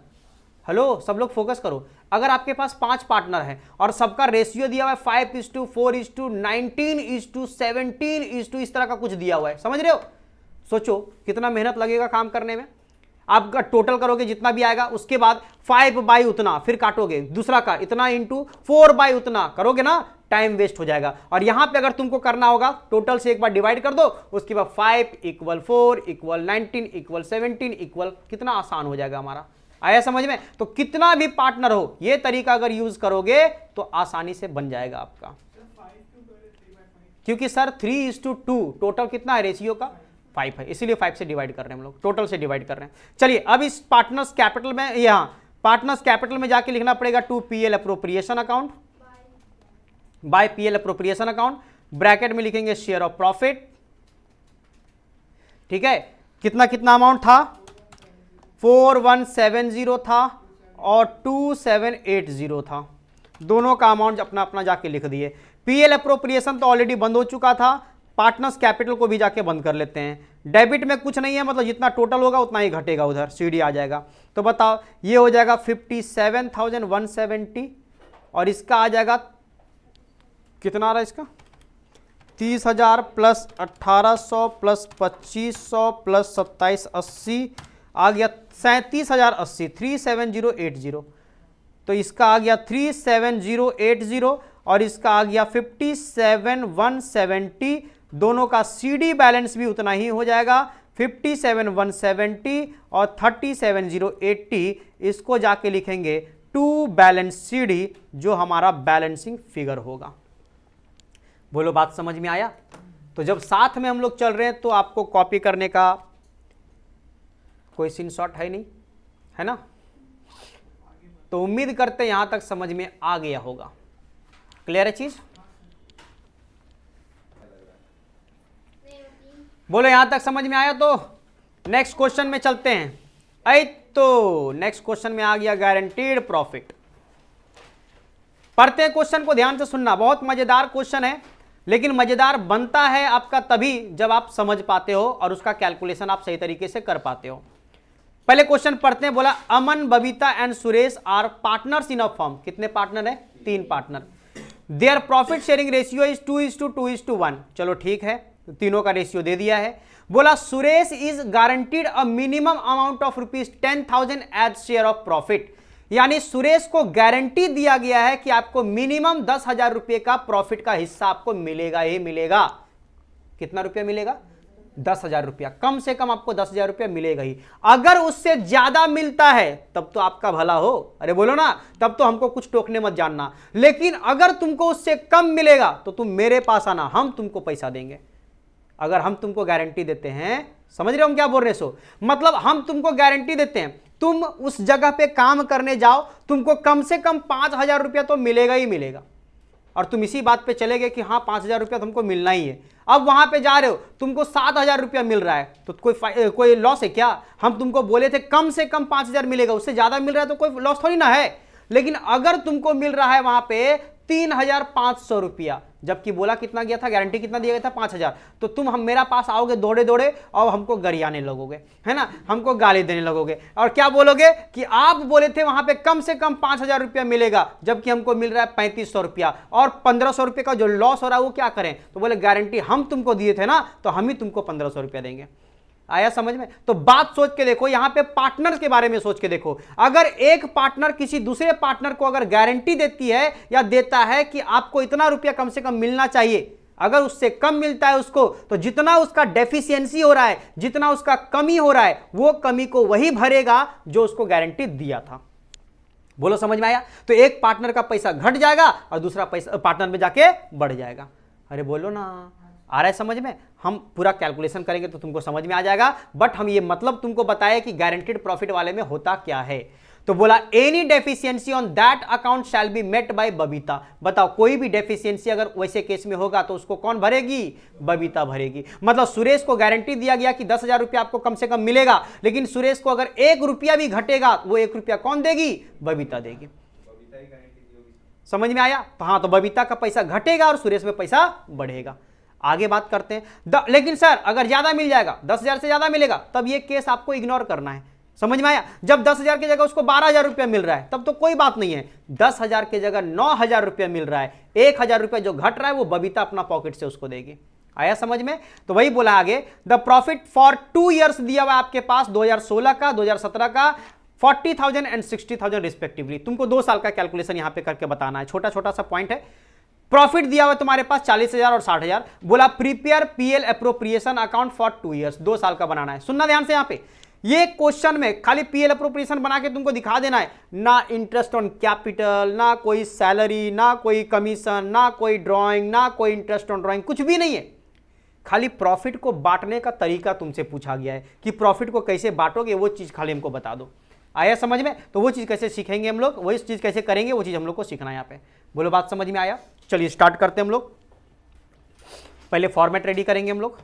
हेलो सब लोग फोकस करो, अगर आपके पास 5 पार्टनर है और सबका रेशियो दिया हुआ है 5:4:19:17 इस तरह का कुछ दिया हुआ है, समझ रहे हो? सोचो कितना मेहनत लगेगा काम करने में। आप टोटल करोगे जितना भी आएगा, उसके बाद 5 बाई उतना फिर काटोगे, दूसरा का इतना इंटू 4 बाई उतना करोगे ना, टाइम वेस्ट हो जाएगा। और यहां पे अगर तुमको करना होगा टोटल से एक बार डिवाइड कर दो, उसके बाद 5 = 4 = 19 = 17 इक्वल, कितना आसान हो जाएगा हमारा। आया समझ में? तो कितना भी पार्टनर हो, ये तरीका अगर यूज करोगे तो आसानी से बन जाएगा आपका। क्योंकि सर 3:2 टोटल कितना है रेशियो का, 5 है, इसीलिए 5 से डिवाइड कर रहे हैं हम लोग, टोटल से डिवाइड कर रहे हैं। चलिए अब इस पार्टनर्स कैपिटल में, यहां पार्टनर्स कैपिटल में जाके लिखना पड़ेगा to PL appropriation account by PL appropriation account, bracket में लिखेंगे शेयर ऑफ प्रॉफिट। ठीक है, कितना कितना अमाउंट था, 4170 था और 2780 था, दोनों का अमाउंट अपना अपना जाके लिख दिए। PL अप्रोप्रिएशन तो ऑलरेडी बंद हो चुका था, पार्टनर्स कैपिटल को भी जाके बंद कर लेते हैं। डेबिट में कुछ नहीं है, मतलब जितना टोटल होगा उतना ही घटेगा, उधर CD आ जाएगा। तो बताओ ये हो जाएगा 57,170 और इसका आ जाएगा कितना आ रहा है इसका, 30,000 प्लस 1,800 प्लस 2,500 प्लस 2,780 आ गया 37,080, 37080। तो इसका आ गया 37080 और इसका आ गया 57,170, दोनों का CD बैलेंस भी उतना ही हो जाएगा, 57,170 और 37,080। इसको जाके लिखेंगे टू बैलेंस CD, जो हमारा बैलेंसिंग फिगर होगा। बोलो बात समझ में आया? तो जब साथ में हम लोग चल रहे हैं तो आपको कॉपी करने का कोई सीन शॉट है नहीं, है ना? तो उम्मीद करते हैं यहां तक समझ में आ गया होगा। क्लियर है चीज? बोलो यहां तक समझ में आया? तो नेक्स्ट क्वेश्चन में चलते हैं। तो नेक्स्ट क्वेश्चन में आ गया गारंटीड प्रॉफिट। पढ़ते हैं क्वेश्चन को, ध्यान से सुनना, बहुत मजेदार क्वेश्चन है, लेकिन मजेदार बनता है आपका तभी जब आप समझ पाते हो और उसका कैलकुलेशन आप सही तरीके से कर पाते हो। पहले क्वेश्चन पढ़ते हैं। बोला Aman, Babita and Suresh are partners in a firm. कितने पार्टनर है? 3 partner. Their profit sharing ratio is 2:2:1। चलो ठीक है, तीनों का रेशियो दे दिया है। बोला Suresh is guaranteed a minimum amount of ₹10,000 as share of profit. यानी सुरेश को गारंटी दिया गया है कि आपको मिनिमम 10,000 रुपए का प्रॉफिट का हिस्सा आपको मिलेगा ही मिलेगा। कितना रुपया मिलेगा? 10,000 रुपया, कम से कम आपको 10,000 रुपया मिलेगा ही। अगर उससे ज्यादा मिलता है तब तो आपका भला हो, अरे बोलो ना, तब तो हमको कुछ टोकने मत जानना। लेकिन अगर तुमको उससे कम मिलेगा तो तुम मेरे पास आना, हम तुमको पैसा देंगे। अगर हम तुमको गारंटी देते हैं, समझ रहे हो हम क्या बोल रहे सो? मतलब हम तुमको गारंटी देते हैं, तुम उस जगह पे काम करने जाओ, तुमको कम से कम 5,000 रुपया तो मिलेगा ही मिलेगा। और तुम इसी बात पे चले गए कि हाँ 5,000 रुपया तुमको मिलना ही है। अब वहां पे जा रहे हो, तुमको 7,000 रुपया मिल रहा है, तो कोई लॉस है क्या? हम तुमको बोले थे कम से कम 5,000 मिलेगा, उससे ज्यादा मिल रहा है तो कोई लॉस थोड़ी ना है। लेकिन अगर तुमको मिल रहा है वहां पे 3,500 रुपया, जबकि बोला कितना गया था, गारंटी कितना दिया गया था? 5,000, तो तुम हम मेरा पास आओगे दौड़े दौड़े और हमको गरियाने लगोगे, है ना, हमको गाली देने लगोगे और क्या बोलोगे कि आप बोले थे वहां पे कम से कम 5,000 रुपया मिलेगा, जबकि हमको मिल रहा है 3,500 रुपया और 1,500 रुपये का जो लॉस हो रहा है वो क्या करें? तो बोले गारंटी हम तुमको दिए थे ना, तो हम ही तुमको 1,500 रुपया देंगे। आया समझ में? तो बात सोच के देखो, यहां पे पार्टनर के बारे में सोच के देखो। अगर एक पार्टनर किसी दूसरे पार्टनर को अगर गारंटी देती है या देता है कि आपको इतना रुपया कम से कम मिलना चाहिए, अगर उससे कम मिलता है उसको, तो जितना उसका डेफिशिएंसी हो रहा है, जितना उसका कमी हो रहा है, वो कमी को वही भरेगा जो उसको गारंटी दिया था। बोलो समझ में आया? तो एक पार्टनर का पैसा घट जाएगा और दूसरा पैसा पार्टनर में जाके बढ़ जाएगा। अरे बोलो ना, आ रहा है समझ में? हम पूरा कैलकुलेशन करेंगे तो तुमको समझ में आ जाएगा, बट हम ये मतलब तुमको बताए कि गारंटीड प्रॉफिट वाले में होता क्या है। तो बोला any deficiency on that account shall be met by Babita. बताओ कोई भी डेफिशिएंसी अगर वैसे केस में होगा तो उसको कौन भरेगी? बबीता भरेगी। मतलब सुरेश को गारंटी दिया गया कि 10,000 रुपया आपको कम से कम मिलेगा, लेकिन सुरेश को अगर 1 रुपया भी घटेगा वो 1 रुपया कौन देगी? बबीता देगी। समझ में आया? तो हाँ, तो बबीता का पैसा घटेगा और सुरेश में पैसा बढ़ेगा। आगे बात करते हैं। लेकिन सर अगर ज्यादा मिल जाएगा, 10,000 से ज्यादा मिलेगा, तब ये केस आपको इग्नोर करना है। समझ में आया? जब 10,000 की जगह उसको 12,000 रुपया मिल रहा है तब तो कोई बात नहीं है। 10,000 की जगह 9,000 रुपया मिल रहा है, 1,000 रुपया जो घट रहा है वो बबीता अपना पॉकेट से उसको देगी। आया समझ में? तो वही बोला आगे, द प्रॉफिट फॉर 2 ईयर्स दिया हुआ आपके पास, 2016 का, 2017 का, 40,000 एंड 60,000 रिस्पेक्टिवली। तुमको 2 साल का कैलकुलेशन यहां पे करके बताना है, छोटा छोटा सा पॉइंट है। प्रॉफिट दिया हुआ तुम्हारे पास 40,000 और 60,000। बोला prepare PL appropriation account for 2 years, 2 साल का बनाना है। सुनना ध्यान से, यहां पे ये क्वेश्चन में खाली पीएल अप्रोप्रिएशन बना के तुमको दिखा देना है, ना इंटरेस्ट ऑन कैपिटल, ना कोई सैलरी, ना कोई कमीशन, ना कोई ड्राइंग, ना कोई इंटरेस्ट ऑन ड्राइंग, कुछ भी नहीं है। खाली प्रॉफिट को बांटने का तरीका तुमसे पूछा गया है कि प्रॉफिट को कैसे बांटोगे, वो चीज खाली हमको बता दो। आया समझ में? तो वो चीज कैसे सीखेंगे हम लोग, वही चीज कैसे करेंगे, वो चीज हम लोग को सीखना है यहाँ पे। बोलो बात समझ में आया? चलिए स्टार्ट करते हैं हम लोग। पहले फॉर्मेट रेडी करेंगे हम लोग।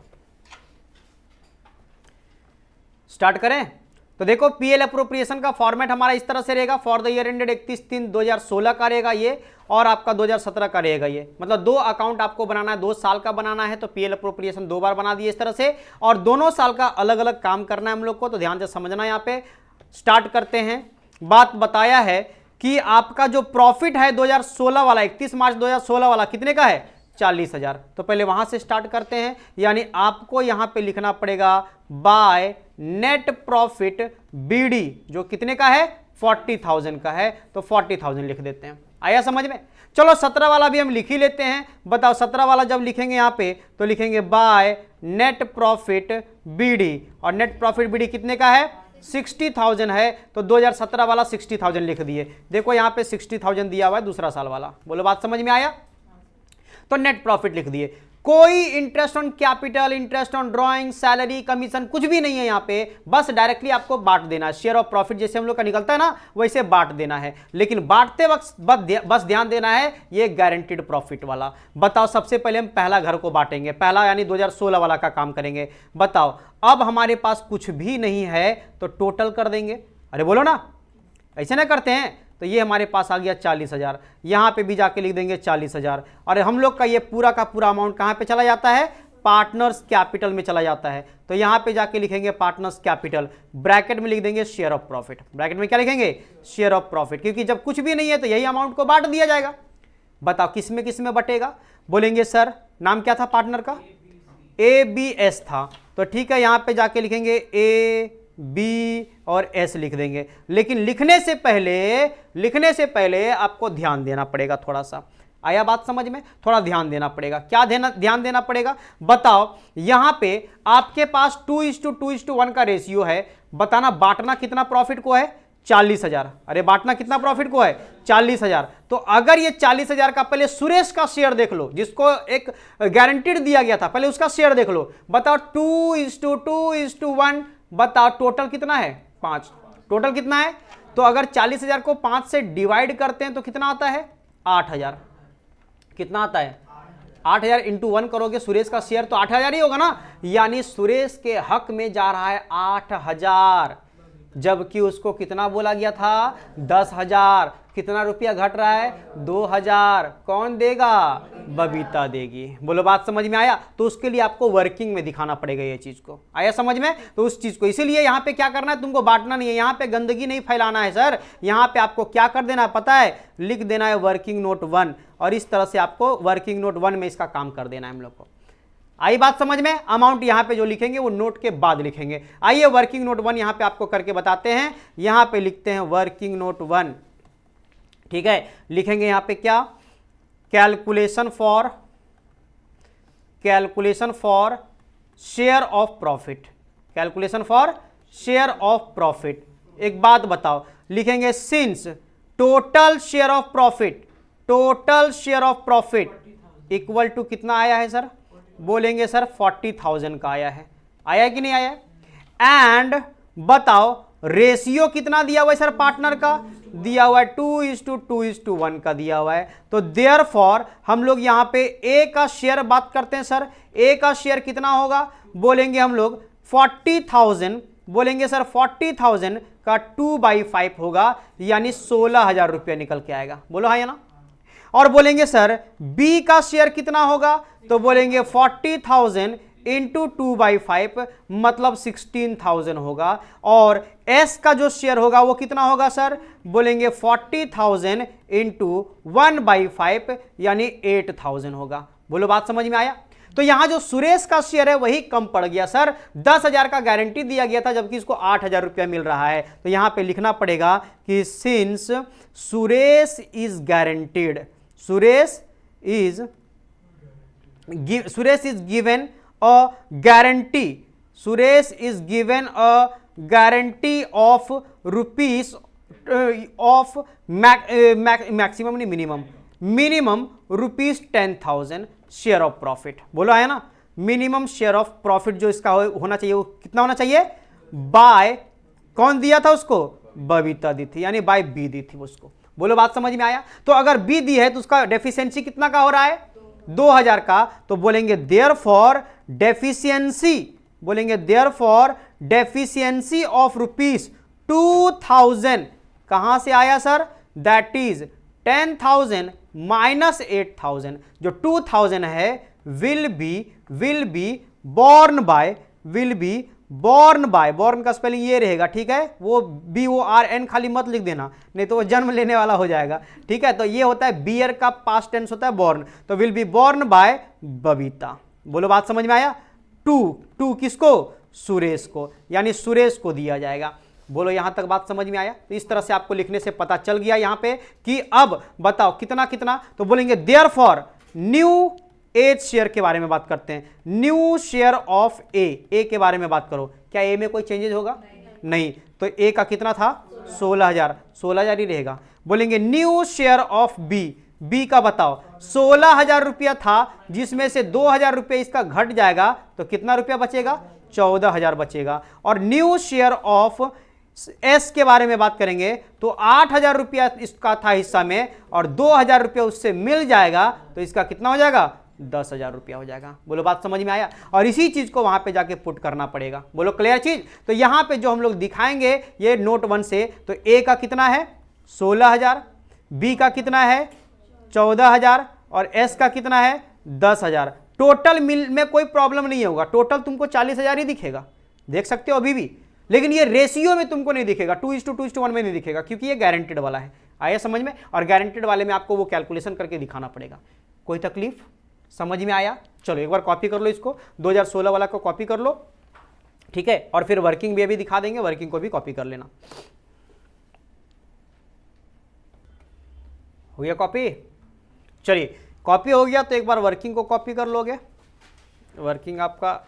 स्टार्ट करें तो देखो, पीएल अप्रोप्रिएशन का फॉर्मेट हमारा इस तरह से रहेगा। फॉर द ईयर एंडेड 31/3/2016 का रहेगा ये, और आपका 2017 का रहेगा ये। मतलब 2 अकाउंट आपको बनाना है, 2 साल का बनाना है, तो पीएल अप्रोप्रिएशन 2 बार बना दिए इस तरह से, और दोनों साल का अलग अलग काम करना है हम लोग को। तो ध्यान से समझना, यहाँ पे स्टार्ट करते हैं। बात बताया है कि आपका जो प्रॉफिट है 2016 वाला, 31 मार्च 2016 वाला कितने का है? 40,000। तो पहले वहां से स्टार्ट करते हैं, यानी आपको यहां पे लिखना पड़ेगा बाय नेट प्रॉफिट बीडी, जो कितने का है? 40,000 का है, तो 40,000 लिख देते हैं। आया समझ में? चलो 17 वाला भी हम लिख ही लेते हैं। बताओ 17 वाला जब लिखेंगे यहां पे तो लिखेंगे बाय नेट प्रॉफिट बीडी, और नेट प्रॉफिट बीडी कितने का है? 60,000 है, तो 2017 वाला 60,000 लिख दिए। देखो यहां पे 60,000 दिया हुआ है दूसरा साल वाला। बोलो बात समझ में आया? तो नेट प्रॉफिट लिख दिए। कोई interest on capital, interest on drawing, salary, commission कुछ भी नहीं है यहाँ पे, बस डायरेक्टली आपको बांट देना है। शेयर ऑफ प्रॉफिट जैसे हम लोग का निकलता है ना, वैसे बांट देना है। लेकिन बांटते वक्त बस ध्यान देना है, ये गारंटीड प्रॉफिट वाला। बताओ सबसे पहले हम पहला घर को बांटेंगे, पहला यानी 2016 वाला का काम करेंगे। बताओ अब हमारे पास कुछ भी नहीं है तो टोटल कर देंगे। अरे बोलो ना, ऐसे ना करते हैं? तो ये हमारे पास आ गया 40,000, यहां पे भी जाके लिख देंगे 40,000। और हम लोग का ये पूरा का पूरा अमाउंट कहां पे चला जाता है? पार्टनर्स कैपिटल में चला जाता है। तो यहां पे जाके लिखेंगे पार्टनर्स कैपिटल, ब्रैकेट में लिख देंगे शेयर ऑफ प्रॉफिट। ब्रैकेट में क्या लिखेंगे? शेयर ऑफ प्रॉफिट, क्योंकि जब कुछ भी नहीं है तो यही अमाउंट को बांट दिया जाएगा। बताओ किस में बटेगा? बोलेंगे सर नाम क्या था पार्टनर का? ABS था। तो ठीक है, यहां पे जाके लिखेंगे A, B और S लिख देंगे। लेकिन लिखने से पहले आपको ध्यान देना पड़ेगा थोड़ा सा। आया बात समझ में? थोड़ा ध्यान देना पड़ेगा। क्या ध्यान देना पड़ेगा? बताओ यहां पे आपके पास 2:2:1 का रेशियो है। बताना बांटना कितना प्रॉफिट को है? 40,000। अरे बांटना कितना प्रॉफिट को है? 40,000। तो अगर ये 40,000 का, पहले सुरेश का शेयर देख लो, जिसको एक गारंटीड दिया गया था, पहले उसका शेयर देख लो। बताओ 2:2:1, बताओ टोटल कितना है? 5। टोटल कितना है? तो अगर 40,000 को 5 से डिवाइड करते हैं तो कितना आता है? 8,000। कितना आता है? 8,000 इंटू 1 करोगे, सुरेश का शेयर तो 8,000 ही होगा ना, यानी सुरेश के हक में जा रहा है 8,000, जबकि उसको कितना बोला गया था? 10,000। कितना रुपया घट रहा है? 2,000। कौन देगा? बबीता देगी। बोलो बात समझ में आया? तो उसके लिए आपको वर्किंग में दिखाना पड़ेगा ये चीज को। आया समझ में? तो उस चीज को, इसीलिए यहां पे क्या करना है, तुमको बांटना नहीं है, यहां पे गंदगी नहीं फैलाना है सर। यहां पे आपको क्या कर देना है पता है? लिख देना है वर्किंग नोट 1, और इस तरह से आपको वर्किंग नोट 1 में इसका काम कर देना है हम लोग को। आई बात समझ में? अमाउंट यहां पे जो लिखेंगे वो नोट के बाद लिखेंगे। आइए वर्किंग नोट 1 यहां पे आपको करके बताते हैं। यहां पे लिखते हैं वर्किंग नोट 1, ठीक है। लिखेंगे यहां पे क्या? Calculation for share of profit. Calculation for share of profit. एक बात बताओ, लिखेंगे since total share of profit equal to कितना आया है सर? बोलेंगे सर 40,000 का आया है। आया कि नहीं आया? एंड बताओ रेशियो कितना दिया हुआ है सर पार्टनर का? दिया हुआ है 2:2:1 का दिया हुआ है। तो देयरफॉर हम लोग यहां पे ए का शेयर बात करते हैं सर। ए का शेयर कितना होगा? बोलेंगे हम लोग 40,000, बोलेंगे सर 40,000 का 2/5 होगा, यानी 16,000 रुपया निकल के आएगा। बोलो हाँ या ना? और बोलेंगे सर बी का शेयर कितना होगा? तो बोलेंगे 40,000 इंटू 2/5 मतलब 16,000 होगा। और एस का जो शेयर होगा वो कितना होगा सर? बोलेंगे 40,000 इंटू 1/5 यानी 8,000 होगा। बोलो बात समझ में आया? तो यहां जो सुरेश का शेयर है वही कम पड़ गया सर। 10,000 का गारंटी दिया गया था जबकि इसको 8,000 रुपया मिल रहा है। तो यहां पे लिखना पड़ेगा कि since Suresh is guaranteed, Suresh is given a guarantee, Suresh is given a guarantee of rupees of maximum नहीं minimum, minimum rupees 10,000 share of profit. बोलो आया ना? मिनिमम शेयर ऑफ प्रॉफिट जो इसका होना चाहिए वो कितना होना चाहिए? बाय कौन दिया था उसको? बबीता दी थी, यानी बाय बी दी थी उसको। बोलो बात समझ में आया? तो अगर बी दी है तो उसका डेफिशिएंसी कितना का हो रहा है? 2,000 का। तो बोलेंगे देयरफॉर डेफिशिएंसी, बोलेंगे देयरफॉर डेफिशिएंसी ऑफ रुपीस 2,000 कहां से आया सर? That is 10,000 minus 8,000। जो 2,000 है will be borne by, borne का स्पेलिंग ये रहेगा, ठीक है? वो BORN खाली मत लिख देना, नहीं तो वो जन्म लेने वाला हो जाएगा, ठीक है? तो ये होता है बियर का पास्ट टेंस होता है बॉर्न, तो will be borne by Babita. बोलो बात समझ में आया? टू किसको? सुरेश को, यानी सुरेश को दिया जाएगा। बोलो यहां तक बात समझ में आया? तो इस तरह से आपको लिखने से पता चल गया यहां पे कि अब बताओ कितना कितना। तो बोलेंगे देयरफॉर न्यू एज शेयर के बारे में बात करते हैं। न्यू शेयर ऑफ ए के बारे में बात करो। क्या ए में कोई चेंजेस होगा? नहीं। तो ए का कितना था? 16,000 ही रहेगा। बोलेंगे न्यू शेयर ऑफ बी का बताओ 16,000 रुपया था, जिसमें से 2,000 रुपया इसका घट जाएगा तो कितना रुपया बचेगा? 14,000 बचेगा। और न्यू शेयर ऑफ एस के बारे में बात करेंगे तो 8,000 रुपया इसका था हिस्सा में और 2,000 रुपया उससे मिल जाएगा, तो इसका कितना हो जाएगा? 10,000 रुपया हो जाएगा। बोलो बात समझ में आया? और इसी चीज को वहां पे जाके पुट करना पड़ेगा। बोलो क्लियर चीज? तो यहां पे जो हम लोग दिखाएंगे ये नोट 1 से, तो ए का कितना है? 16,000, बी का कितना है? 14,000 और एस का कितना है? 10,000। टोटल मिल में कोई प्रॉब्लम नहीं होगा, टोटल तुमको 40,000 ही दिखेगा, देख सकते हो अभी भी, लेकिन ये रेशियो में तुमको नहीं दिखेगा, 2:2:1 में नहीं दिखेगा, क्योंकि ये गारंटेड वाला है। आया समझ में? और गारंटेड वाले में आपको वो कैलकुलेशन करके दिखाना पड़ेगा। कोई तकलीफ? समझ में आया? चलो एक बार कॉपी कर लो इसको, 2016 वाला को कॉपी कर लो, ठीक है? और फिर वर्किंग भी अभी दिखा देंगे, वर्किंग को भी कॉपी कर लेना। हो गया कॉपी? चलिए कॉपी हो गया तो एक बार वर्किंग को कॉपी कर लोगे। वर्किंग आपका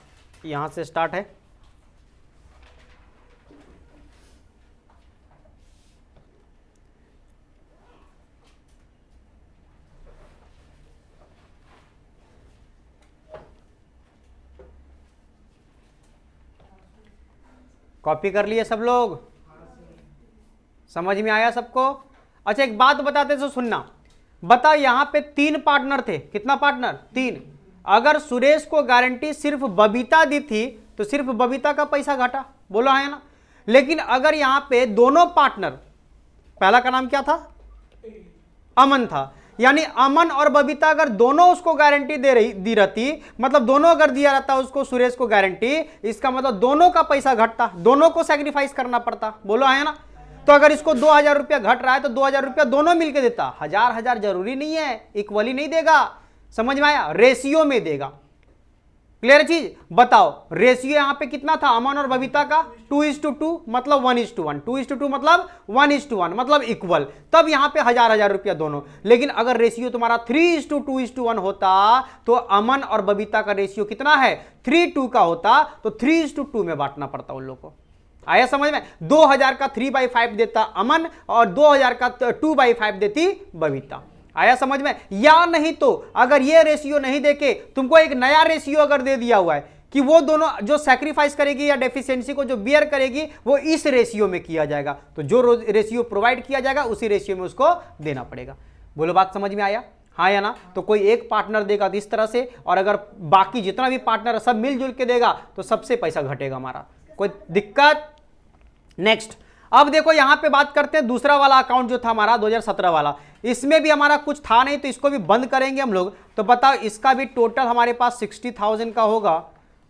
यहां से स्टार्ट है। कॉपी कर लिए सब लोग? समझ में आया सबको? अच्छा एक बात बताते तो सुनना। बता यहां पे 3 पार्टनर थे। कितना पार्टनर? 3। अगर सुरेश को गारंटी सिर्फ बबीता दी थी तो सिर्फ बबीता का पैसा घटा। बोलो है ना? लेकिन अगर यहां पे दोनों पार्टनर, पहला का नाम क्या था? अमन था, यानी अमन और बबीता अगर दोनों उसको गारंटी दी रहती, मतलब दोनों अगर दिया रहता उसको सुरेश को गारंटी, इसका मतलब दोनों का पैसा घटता, दोनों को सैक्रिफाइस करना पड़ता। बोलो है ना? तो अगर इसको 2,000 रुपया घट रहा है तो 2,000 रुपया दोनों मिलकर देता। 1,000 जरूरी नहीं है, इक्वली नहीं देगा। समझ में आया? रेशियो में देगा। क्लियर चीज? बताओ रेशियो यहां पे कितना था अमन और बबीता का? 2:2 मतलब 1:1, 2:2 मतलब 1:1 मतलब इक्वल। तब यहां पे 1,000 रुपया दोनों। लेकिन अगर रेशियो तुम्हारा 3:2:1 होता तो अमन और बबीता का रेशियो कितना है? 3:2 का होता, तो 3:2 में बांटना पड़ता उन लोगों को। आया समझ में? 2,000 का 3/5 देता अमन और 2,000 का 2/5 देती बबीता। आया समझ में? या नहीं तो अगर ये रेशियो नहीं देके तुमको एक नया रेशियो अगर दे दिया हुआ है कि वो दोनों जो सैक्रिफाइस करेगी या डेफिशिएंसी को जो बियर करेगी वो इस रेशियो में किया जाएगा, तो जो रेशियो प्रोवाइड किया जाएगा उसी रेशियो में उसको देना पड़ेगा। बोलो बात समझ में आया? हाँ या ना? तो कोई एक पार्टनर देगा इस तरह से, और अगर बाकी जितना भी पार्टनर सब मिलजुल के देगा तो सबसे पैसा घटेगा हमारा। कोई दिक्कत? नेक्स्ट, अब देखो यहां पे बात करते हैं दूसरा वाला अकाउंट जो था हमारा 2017 वाला, इसमें भी हमारा कुछ था नहीं तो इसको भी बंद करेंगे हम लोग। तो बताओ इसका भी टोटल हमारे पास 60,000 का होगा,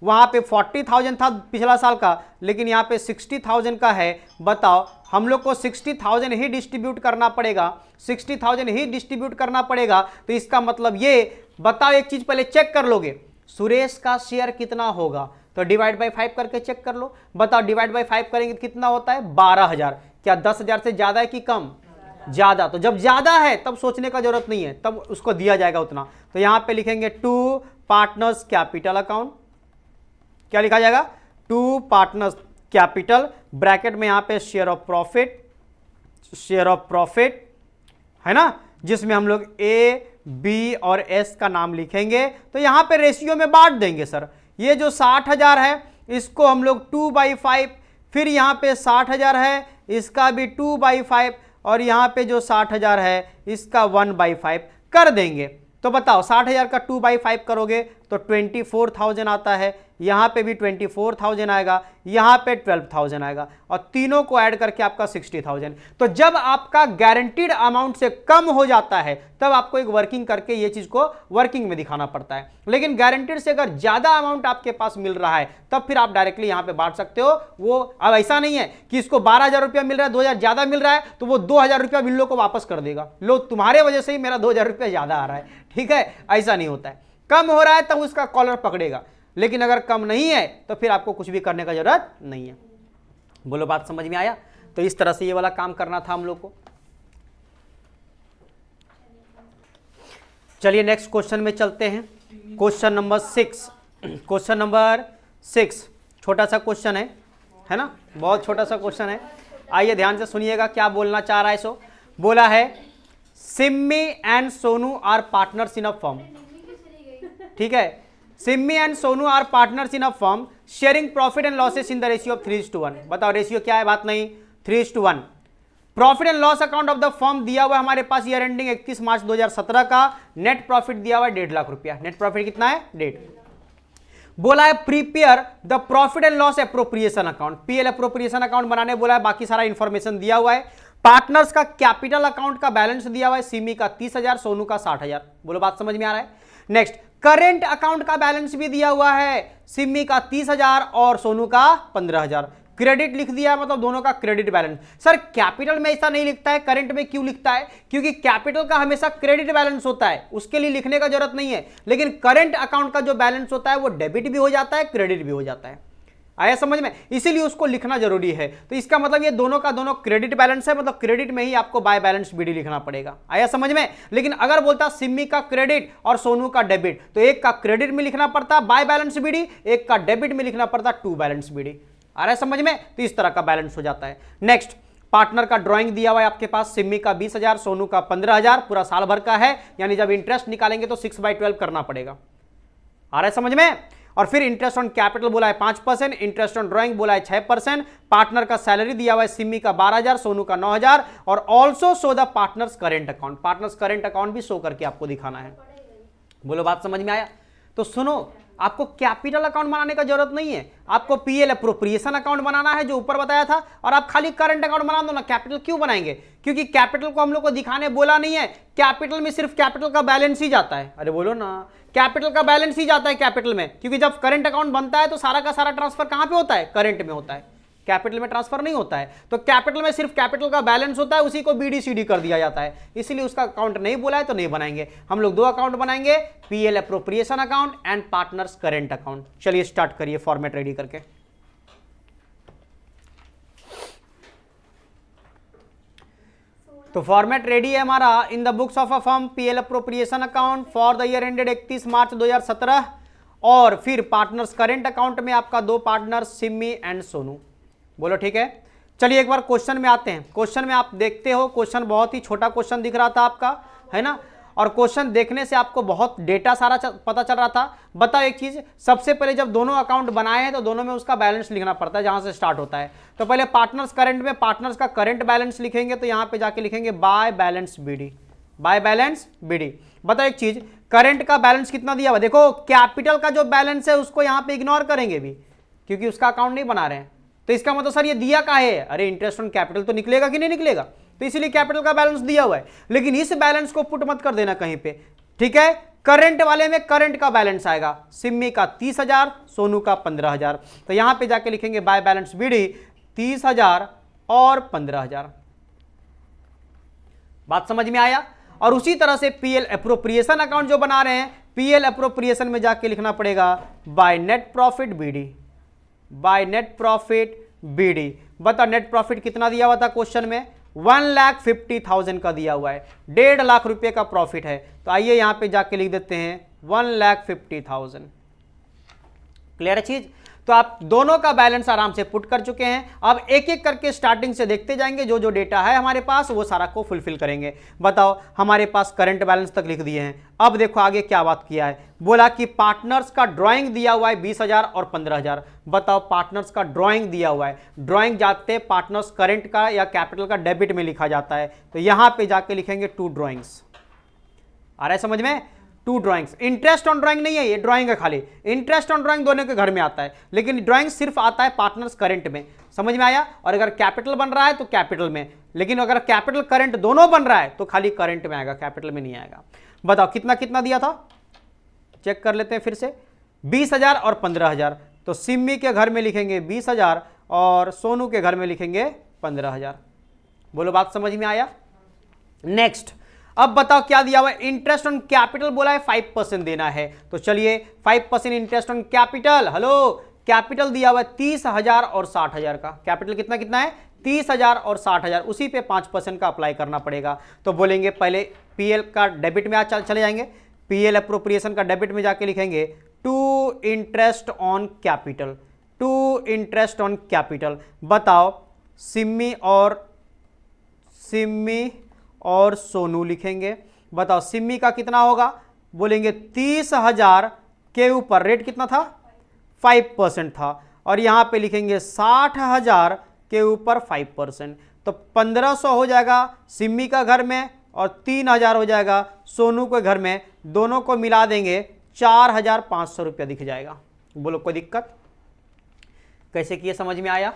वहां पे 40,000 था पिछला साल का, लेकिन यहाँ पे 60,000 का है। बताओ हम लोग को 60,000 ही डिस्ट्रीब्यूट करना पड़ेगा, 60,000 ही डिस्ट्रीब्यूट करना पड़ेगा। तो इसका मतलब ये बताओ, एक चीज पहले चेक कर लोगे, सुरेश का शेयर कितना होगा, तो डिवाइड बाय 5 करके चेक कर लो। बताओ डिवाइड बाय 5 करेंगे कितना होता है? 12,000। क्या 10,000 से ज्यादा है कि कम? ज्यादा। तो जब ज्यादा है तब सोचने का जरूरत नहीं है, तब उसको दिया जाएगा उतना। तो यहां पे लिखेंगे टू पार्टनर्स कैपिटल अकाउंट। क्या लिखा जाएगा? टू पार्टनर्स कैपिटल, ब्रैकेट में यहां पे शेयर ऑफ प्रॉफिट है ना, जिसमें हम लोग ए बी और एस का नाम लिखेंगे। तो यहां पे रेशियो में बांट देंगे सर। ये जो 60,000 है इसको हम लोग 2/5, फिर यहां पे 60,000 है इसका भी 2/5, और यहां पे जो 60,000 है इसका 1/5 कर देंगे। तो बताओ 60,000 का 2/5 करोगे तो 24,000 आता है, यहां पे भी 24,000 आएगा, यहां पे 12,000 आएगा, और तीनों को ऐड करके आपका 60,000। तो जब आपका गारंटीड अमाउंट से कम हो जाता है तब आपको एक वर्किंग करके ये चीज को वर्किंग में दिखाना पड़ता है। लेकिन गारंटीड से अगर ज्यादा अमाउंट आपके पास मिल रहा है तब फिर आप डायरेक्टली यहां पे बांट सकते हो। वो अब ऐसा नहीं है कि इसको 12,000 रुपया मिल रहा है, 2,000 ज्यादा मिल रहा है तो वो 2,000 रुपया बिल्लो को वापस कर देगा, लो तुम्हारे वजह से ही मेरा 2,000 रुपया ज्यादा आ रहा है, ठीक है? ऐसा नहीं होता है। कम हो रहा है तब उसका कॉलर पकड़ेगा, लेकिन अगर कम नहीं है तो फिर आपको कुछ भी करने का जरूरत नहीं है। बोलो बात समझ में आया? तो इस तरह से ये वाला काम करना था हम लोग को। चलिए नेक्स्ट क्वेश्चन में चलते हैं। Question number 6। क्वेश्चन नंबर 6 छोटा सा क्वेश्चन है ना, बहुत छोटा सा क्वेश्चन है। आइए ध्यान से सुनिएगा क्या बोलना चाह रहा है। सो बोला है Simmi and Sonu are partners in a firm, ठीक है? Simmi and Sonu are partners in a firm sharing profit and losses in the ratio of 3:1। बताओ रेशियो क्या है? बात नहीं, 3:1। Profit and loss account of the firm दिया हुआ है हमारे पास ईयर एंडिंग 31 मार्च 2017 का। नेट प्रॉफिट दिया हुआ है 1.5 लाख रुपया। नेट प्रॉफिट कितना है? 1.5। बोला है prepare the profit and loss appropriation account, PL appropriation account बनाने बोला है। बाकी सारा इंफॉर्मेशन दिया हुआ है। पार्टनर्स का कैपिटल अकाउंट का बैलेंस दिया हुआ है, सिमी का 30,000, सोनू का 60,000। बोलो बात समझ में आ रहा है? नेक्स्ट, करेंट अकाउंट का बैलेंस भी दिया हुआ है, सिमी का 30,000 और सोनू का 15,000। क्रेडिट लिख दिया है, मतलब दोनों का क्रेडिट बैलेंस। सर कैपिटल में ऐसा नहीं लिखता है, करंट में क्यों लिखता है? क्योंकि कैपिटल का हमेशा क्रेडिट बैलेंस होता है, उसके लिए लिखने का जरूरत नहीं है। लेकिन करंट अकाउंट का जो बैलेंस होता है वो डेबिट भी हो जाता है, क्रेडिट भी हो जाता है। आया समझ में? इसीलिए उसको लिखना जरूरी है। तो इसका मतलब ये दोनों का दोनों क्रेडिट बैलेंस है, मतलब क्रेडिट में ही आपको बाय बैलेंस बीडी लिखना पड़ेगा। आया समझ में? लेकिन अगर बोलता सिम्मी का क्रेडिट और सोनू का डेबिट, तो एक का क्रेडिट में लिखना पड़ता बाय बैलेंस बीडी, एक का डेबिट में लिखना पड़ता टू बैलेंस बीडी। आ रहा है समझ में? तो इस तरह का बैलेंस हो जाता है। नेक्स्ट, पार्टनर का ड्राइंग दिया हुआ है आपके पास, सिम्मी का 20,000, सोनू का 15,000, पूरा साल भर का है, यानी जब इंटरेस्ट निकालेंगे तो 6/12 करना पड़ेगा। आ रहा है समझ में? और फिर इंटरेस्ट ऑन कैपिटल बोला है 5%, इंटरेस्ट ऑन ड्राइंग बोला है 6%। पार्टनर का सैलरी दिया हुआ है, सिम्मी का 12,000, सोनू का 9,000, और also show the partners current account. Partners current account भी शो करके आपको दिखाना है। बोलो बात समझ में आया? तो सुनो, आपको कैपिटल अकाउंट बनाने का जरूरत नहीं है, आपको पीएल एप्रोप्रिएशन अकाउंट बनाना है जो ऊपर बताया था, और आप खाली करंट अकाउंट बना दो ना। कैपिटल क्यों बनाएंगे? क्योंकि कैपिटल को हम लोग को दिखाने बोला नहीं है। कैपिटल में सिर्फ कैपिटल का बैलेंस ही जाता है। अरे बोलो ना, कैपिटल का बैलेंस ही जाता है कैपिटल में, क्योंकि जब करंट अकाउंट बनता है तो सारा का सारा ट्रांसफर कहां पे होता है? करंट में होता है, कैपिटल में ट्रांसफर नहीं होता है। तो कैपिटल में सिर्फ कैपिटल का बैलेंस होता है, उसी को बीडीसीडी कर दिया जाता है, इसीलिए उसका अकाउंट नहीं बोला है तो नहीं बनाएंगे। हम लोग दो अकाउंट बनाएंगे, PL appropriation account and partners current account. चलिए स्टार्ट करिए फॉर्मेट रेडी करके। तो फॉर्मेट रेडी है हमारा। In the books of a firm PL appropriation account for the year ended 31 मार्च 2017, और फिर पार्टनर्स करेंट अकाउंट में आपका दो पार्टनर सिम्मी एंड सोनू। बोलो ठीक है? चलिए एक बार क्वेश्चन में आते हैं। क्वेश्चन में आप देखते हो, क्वेश्चन बहुत ही छोटा क्वेश्चन दिख रहा था आपका, है ना, और क्वेश्चन देखने से आपको बहुत डेटा सारा पता चल रहा था। बताओ एक चीज, सबसे पहले जब दोनों अकाउंट बनाए हैं तो दोनों में उसका बैलेंस लिखना पड़ता है जहां से स्टार्ट होता है। तो पहले पार्टनर्स करंट में पार्टनर्स का करंट बैलेंस लिखेंगे, तो यहां पे जाके लिखेंगे by balance BD, by balance BD. बताओ एक चीज, करंट का बैलेंस कितना दिया हुआ, देखो कैपिटल का जो बैलेंस है उसको यहां पे इग्नोर करेंगे भी, क्योंकि उसका अकाउंट नहीं बना रहे हैं। तो इसका मतलब सर ये दिया का है, अरे इंटरेस्ट ऑन कैपिटल तो निकलेगा कि नहीं निकलेगा, तो इसीलिए कैपिटल का बैलेंस दिया हुआ है। लेकिन इस बैलेंस को पुट मत कर देना कहीं पे, ठीक है। करंट वाले में करंट का बैलेंस आएगा, सिम्मी का 30,000, सोनू का 15,000। तो यहां पे जाके लिखेंगे बाय बैलेंस बीडी 30,000 और 15,000। बात समझ में आया। और उसी तरह से पीएल एप्रोप्रिएशन अकाउंट जो बना रहे हैं, पीएल एप्रोप्रिएशन में जाके लिखना पड़ेगा by net profit BD, by net profit BD. बता नेट प्रॉफिट कितना दिया हुआ था क्वेश्चन में, 1,50,000 का दिया हुआ है, 1.5 लाख रुपए का प्रॉफिट है। तो आइए यहां पे जाके लिख देते हैं 1,50,000। क्लियर है चीज। तो आप दोनों का बैलेंस आराम से पुट कर चुके हैं। अब एक एक करके स्टार्टिंग से देखते जाएंगे, जो जो डेटा है हमारे पास वो सारा को फुलफिल करेंगे। बताओ हमारे पास करंट बैलेंस तक लिख दिए हैं। अब देखो आगे क्या बात किया है, बोला कि पार्टनर्स का ड्राइंग दिया हुआ है 20,000 और 15,000। बताओ पार्टनर्स का ड्राइंग दिया हुआ है, ड्राइंग जाते पार्टनर्स करंट का या कैपिटल का डेबिट में लिखा जाता है। तो यहां पे जाके लिखेंगे 2 ड्राइंग्स। आ रहा है समझ में, 2 ड्राइंग्स। इंटरेस्ट ऑन ड्राइंग नहीं है, ये ड्राइंग है खाली। इंटरेस्ट ऑन ड्राइंग दोनों के घर में आता है, लेकिन ड्राइंग सिर्फ आता है पार्टनर्स करंट में। समझ में आया। और अगर कैपिटल बन रहा है तो कैपिटल में, लेकिन अगर कैपिटल करंट दोनों बन रहा है तो खाली करंट में आएगा, कैपिटल में नहीं आएगा। बताओ कितना कितना दिया था, चेक कर लेते हैं फिर से, 20,000 और 15,000। तो सिम्मी के घर में लिखेंगे 20,000 और सोनू के घर में लिखेंगे 15,000। बोलो बात समझ में आया। नेक्स्ट, अब बताओ क्या दिया हुआ है, इंटरेस्ट ऑन कैपिटल बोला है 5% देना है। तो चलिए 5% interest on capital, hello capital दिया हुआ है 30,000 और 60,000 का। कैपिटल कितना कितना है, 30,000 और 60,000, उसी पे 5% का अप्लाई करना पड़ेगा। तो बोलेंगे पहले पीएल का डेबिट में चले जाएंगे, पीएल एप्रोप्रिएशन का डेबिट में जाके लिखेंगे to interest on capital, to interest on capital. बताओ सिम्मी और सोनू लिखेंगे। बताओ सिम्मी का कितना होगा, बोलेंगे 30,000 के ऊपर रेट कितना था, 5% था, और यहां पे लिखेंगे 60,000 के ऊपर 5%। तो 1,500 हो जाएगा सिम्मी का घर में और 3,000 हो जाएगा सोनू के घर में। दोनों को मिला देंगे 4,500 रुपया दिख जाएगा। बोलो कोई दिक्कत, कैसे किए समझ में आया।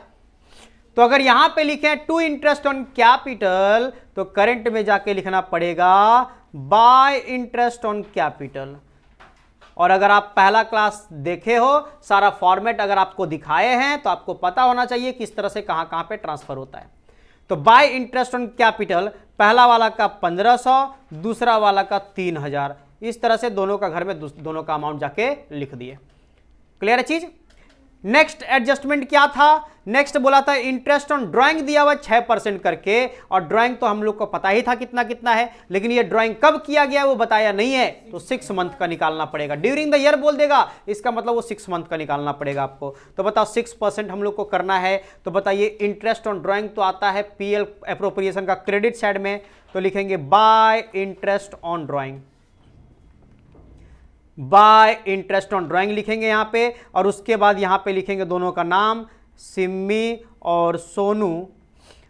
तो अगर यहां पे लिखे टू इंटरेस्ट ऑन कैपिटल, तो करंट में जाके लिखना पड़ेगा बाय इंटरेस्ट ऑन कैपिटल। और अगर आप पहला क्लास देखे हो, सारा फॉर्मेट अगर आपको दिखाए हैं, तो आपको पता होना चाहिए किस तरह से कहां कहां पे ट्रांसफर होता है। तो बाय इंटरेस्ट ऑन कैपिटल, पहला वाला का 1,500, दूसरा वाला का 3,000, इस तरह से दोनों का घर में दोनों का अमाउंट जाके लिख दिए। क्लियर है चीज। नेक्स्ट एडजस्टमेंट क्या था, नेक्स्ट बोला था इंटरेस्ट ऑन ड्राइंग दिया हुआ 6% करके, और ड्राइंग तो हम लोग को पता ही था कितना कितना है, लेकिन ये ड्राइंग कब किया गया वो बताया नहीं है। तो 6 मंथ का निकालना पड़ेगा, ड्यूरिंग द ईयर बोल देगा, इसका मतलब वो 6 मंथ का निकालना पड़ेगा आपको। तो बताओ 6% हम लोग को करना है। तो बताइए इंटरेस्ट ऑन ड्राइंग तो आता है पीएल एप्रोप्रिएशन का क्रेडिट साइड में, तो लिखेंगे bye interest on drawing, bye interest on drawing लिखेंगे यहां पे। और उसके बाद यहां पे लिखेंगे दोनों का नाम, सिम्मी और सोनू,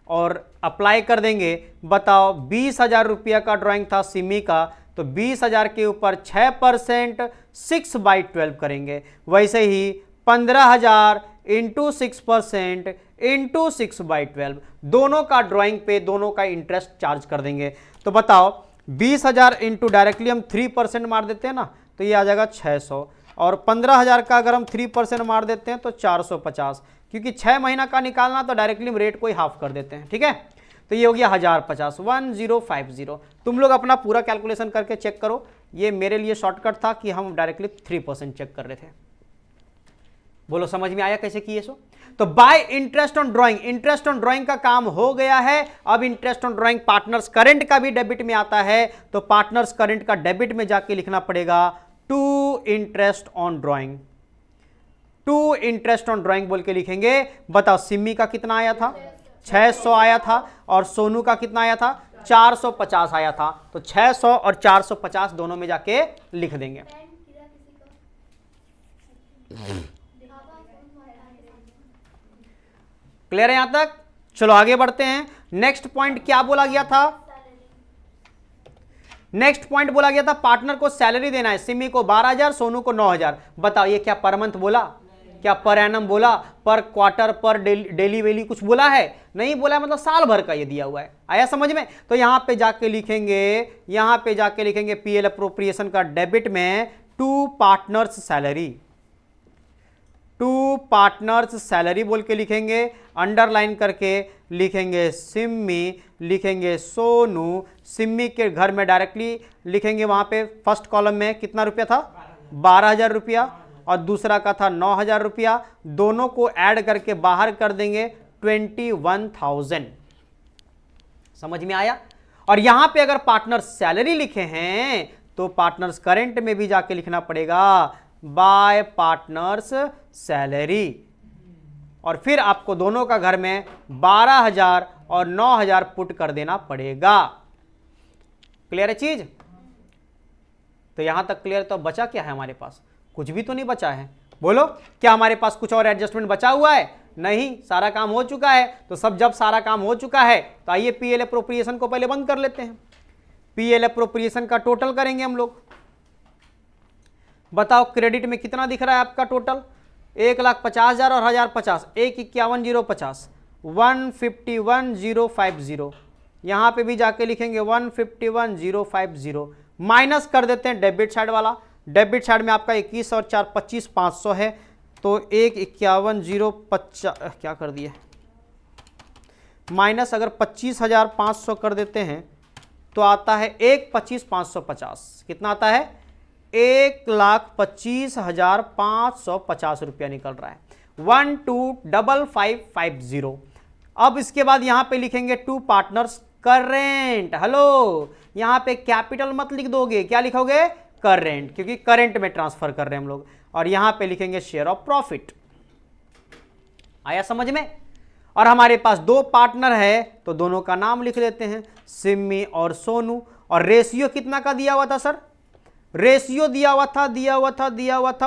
और अप्लाई कर देंगे। बताओ 20,000 रुपया का ड्राइंग था सिम्मी का, तो 20,000 के ऊपर 6% 6/12 करेंगे। वैसे ही 15,000 इंटू 6% इंटू 6/12, दोनों का ड्राइंग पे दोनों का इंटरेस्ट चार्ज कर देंगे। तो बताओ 20,000 इंटू डायरेक्टली हम 3% मार देते हैं ना, तो ये आ जाएगा 600, और 15,000 का अगर हम 3% मार देते हैं तो 450, क्योंकि 6 महीना का निकालना तो डायरेक्टली हम रेट को ही हाफ कर देते हैं। ठीक है, तो ये हो गया 1050, 1050। तुम लोग अपना पूरा कैलकुलेशन करके चेक करो, ये मेरे लिए शॉर्टकट था कि हम डायरेक्टली 3% चेक कर रहे थे। बोलो समझ में आया कैसे किए सो। तो bye interest on drawing, interest on drawing का काम हो गया है। अब interest on drawing partners current का भी डेबिट में आता है, तो पार्टनर्स करंट का डेबिट में जाके लिखना पड़ेगा to interest on drawing, to interest on drawing बोल के लिखेंगे। बताओ सिम्मी का कितना आया था, 600 आया था और सोनू का कितना आया था 450 आया था। तो 600 और 450 दोनों में जाके लिख देंगे। क्लियर है यहां तक? चलो आगे बढ़ते हैं। नेक्स्ट पॉइंट क्या बोला गया था? नेक्स्ट पॉइंट बोला गया था पार्टनर को सैलरी देना है। सिमी को 12,000, सोनू को 9,000। बताओ ये क्या पर मंथ बोला, क्या पर एनम बोला, पर क्वार्टर, पर डेली वेली कुछ बोला है? नहीं बोला है, मतलब साल भर का ये दिया हुआ है। आया समझ में? तो यहां पे जाके लिखेंगे पीएल अप्रोप्रिएशन का डेबिट में टू पार्टनर्स सैलरी बोल के लिखेंगे, अंडरलाइन करके लिखेंगे सिम्मी, लिखेंगे सोनू। सिम्मी के घर में डायरेक्टली लिखेंगे, वहां पे फर्स्ट कॉलम में कितना रुपया था 12,000 रुपया और दूसरा का था 9,000 रुपया। दोनों को ऐड करके बाहर कर देंगे 21,000। समझ में आया? और यहां पे अगर पार्टनर्स सैलरी लिखे हैं तो पार्टनर्स करंट में भी जाके लिखना पड़ेगा बाय पार्टनर्स सैलरी। और फिर आपको दोनों का घर में 12,000 और 9,000 पुट कर देना पड़ेगा। क्लियर है चीज? तो यहां तक क्लियर। तो बचा क्या है हमारे पास? कुछ भी तो नहीं बचा है। बोलो, क्या हमारे पास कुछ और एडजस्टमेंट बचा हुआ है? नहीं, सारा काम हो चुका है। तो जब सारा काम हो चुका है तो आइए पीएल अप्रोप्रिएशन को पहले बंद कर लेते हैं। पीएल अप्रोप्रिएशन का टोटल करेंगे हम लोग। बताओ क्रेडिट में कितना दिख रहा है आपका टोटल? 1,50,000 और 1,050, 1,51,050, 151,050। यहां पे भी जाके लिखेंगे 151,050। माइनस कर देते हैं डेबिट साइड वाला। डेबिट साइड में आपका 21 और 4 25 500 है, तो 151,050 क्या कर दिए माइनस, अगर 25,500 कर देते हैं तो आता है 1,25,550। कितना आता है? 1,25,550 रुपया निकल रहा है। 125550। अब इसके बाद यहां पे लिखेंगे टू पार्टनर्स करेंट। हेलो, यहां पे कैपिटल मत लिख दोगे, क्या लिखोगे? करेंट, क्योंकि करेंट में ट्रांसफर कर रहे हैं हम लोग। और यहां पे लिखेंगे शेयर ऑफ प्रॉफिट। आया समझ में? और हमारे पास दो पार्टनर है तो दोनों का नाम लिख लेते हैं, सिम्मी और सोनू। और रेशियो कितना का दिया हुआ था सर? रेशियो दिया हुआ था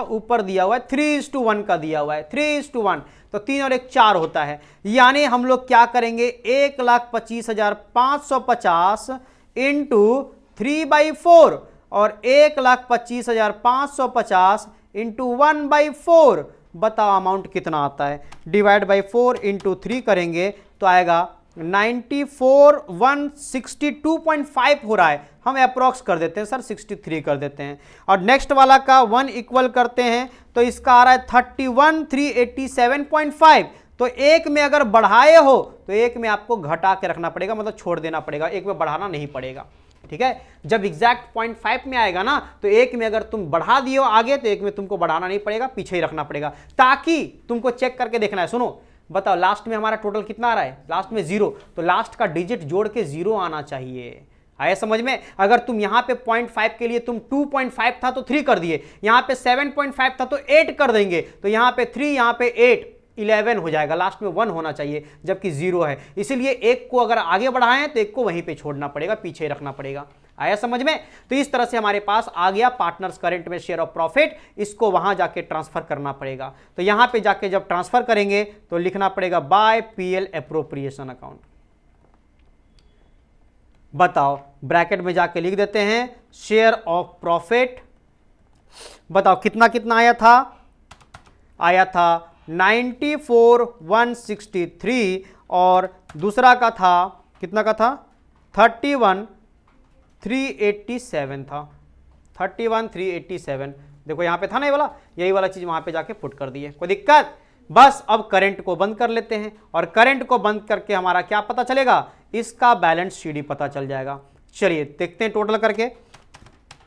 ऊपर दिया हुआ है 3:1 का दिया हुआ है, 3:1। तो 3 और 1 4 होता है। यानी हम लोग क्या करेंगे, 1,25,550 इंटू 3/4 और 1,25,550 इंटू 1/4। बताओ अमाउंट कितना आता है? डिवाइड बाई 4 इंटू 3 करेंगे तो आएगा 94,162.5 हो रहा है। हम अप्रॉक्स कर देते हैं सर, 63 कर देते हैं। और नेक्स्ट वाला का 1 इक्वल करते हैं तो इसका आ रहा है 31,387.5। तो एक में अगर बढ़ाए हो तो एक में आपको घटा के रखना पड़ेगा, मतलब छोड़ देना पड़ेगा, एक में बढ़ाना नहीं पड़ेगा। ठीक है? जब एग्जैक्ट 0.5 में आएगा ना तो एक में अगर तुम बढ़ा दियो आगे तो एक में तुमको बढ़ाना नहीं पड़ेगा, पीछे ही रखना पड़ेगा, ताकि तुमको चेक करके देखना है। सुनो, बताओ लास्ट में हमारा टोटल कितना आ रहा है? लास्ट में 0, तो लास्ट का डिजिट जोड़ के 0 आना चाहिए। आया समझ में? अगर तुम यहां पे 0.5 के लिए तुम 2.5 था तो 3 कर दिए, यहां पे 7.5 था तो 8 कर देंगे, तो यहां पे 3, यहां पे 8, 11 हो जाएगा। लास्ट में 1 होना चाहिए जबकि 0 है, इसीलिए एक को अगर आगे बढ़ाएं तो एक को वहीं पे छोड़ना पड़ेगा, पीछे रखना पड़ेगा। आया समझ में? तो इस तरह से हमारे पास आ गया पार्टनर्स करंट में शेयर ऑफ प्रॉफिट। इसको वहां जाके ट्रांसफर करना पड़ेगा। तो यहां पे जाके जब ट्रांसफर करेंगे तो लिखना पड़ेगा बाय पीएल एप्रोप्रिएशन अकाउंट। बताओ, ब्रैकेट में जाके लिख देते हैं शेयर ऑफ प्रॉफिट। बताओ कितना कितना आया था? आया था 94,163 और दूसरा का था कितना का था? 31,387 था। 31,387। देखो यहां पे था ना ये वाला, यही वाला चीज वहां पे जाके पुट कर दिए। कोई दिक्कत? बस अब करंट को बंद कर लेते हैं और करंट को बंद करके हमारा क्या पता चलेगा? इसका बैलेंस शीट पता चल जाएगा। चलिए देखते हैं टोटल करके।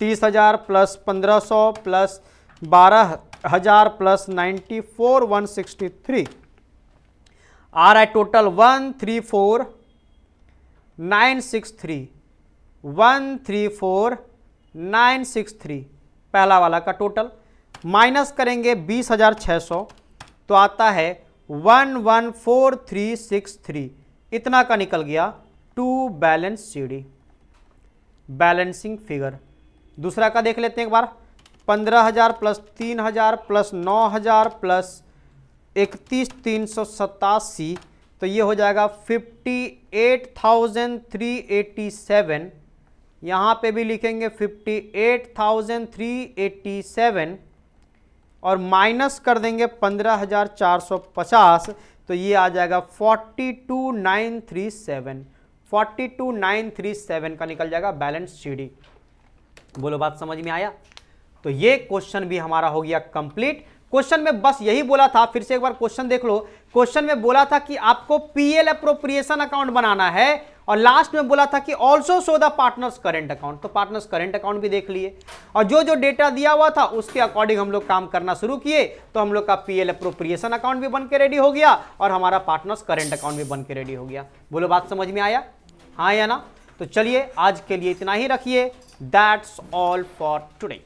30,000 प्लस 1,500 प्लस 12,000 प्लस 94,163 आ रहा है टोटल 134,963। 134,963 पहला वाला का टोटल। माइनस करेंगे 20,600 तो आता है 114,363। इतना का निकल गया to balance CD, balancing figure. दूसरा का देख लेते हैं एक बार, 15,000 प्लस 3,000 प्लस 9,000 प्लस 31,387, तो ये हो जाएगा 58,387। यहाँ पे भी लिखेंगे 58,387 और माइनस कर देंगे 15,450, तो ये आ जाएगा 42,937। 42,937 का निकल जाएगा बैलेंस सीडी। बोलो बात समझ में आया? तो ये क्वेश्चन भी हमारा हो गया कंप्लीट। क्वेश्चन में बस यही बोला था, फिर से एक बार क्वेश्चन देख लो। क्वेश्चन में बोला था कि आपको पीएल अप्रोप्रिएशन अकाउंट बनाना है और लास्ट में बोला था कि also show the partners current account. तो पार्टनर्स करेंट अकाउंट भी देख लिए और जो जो डेटा दिया हुआ था उसके अकॉर्डिंग हम लोग काम करना शुरू किए, तो हम लोग का पीएल अप्रोप्रिएशन अकाउंट भी बन के रेडी हो गया और हमारा पार्टनर्स करेंट अकाउंट भी बन के रेडी हो गया। बोलो बात समझ में आया? हाँ या ना? तो चलिए आज के लिए इतना ही रखिए। That's all for today.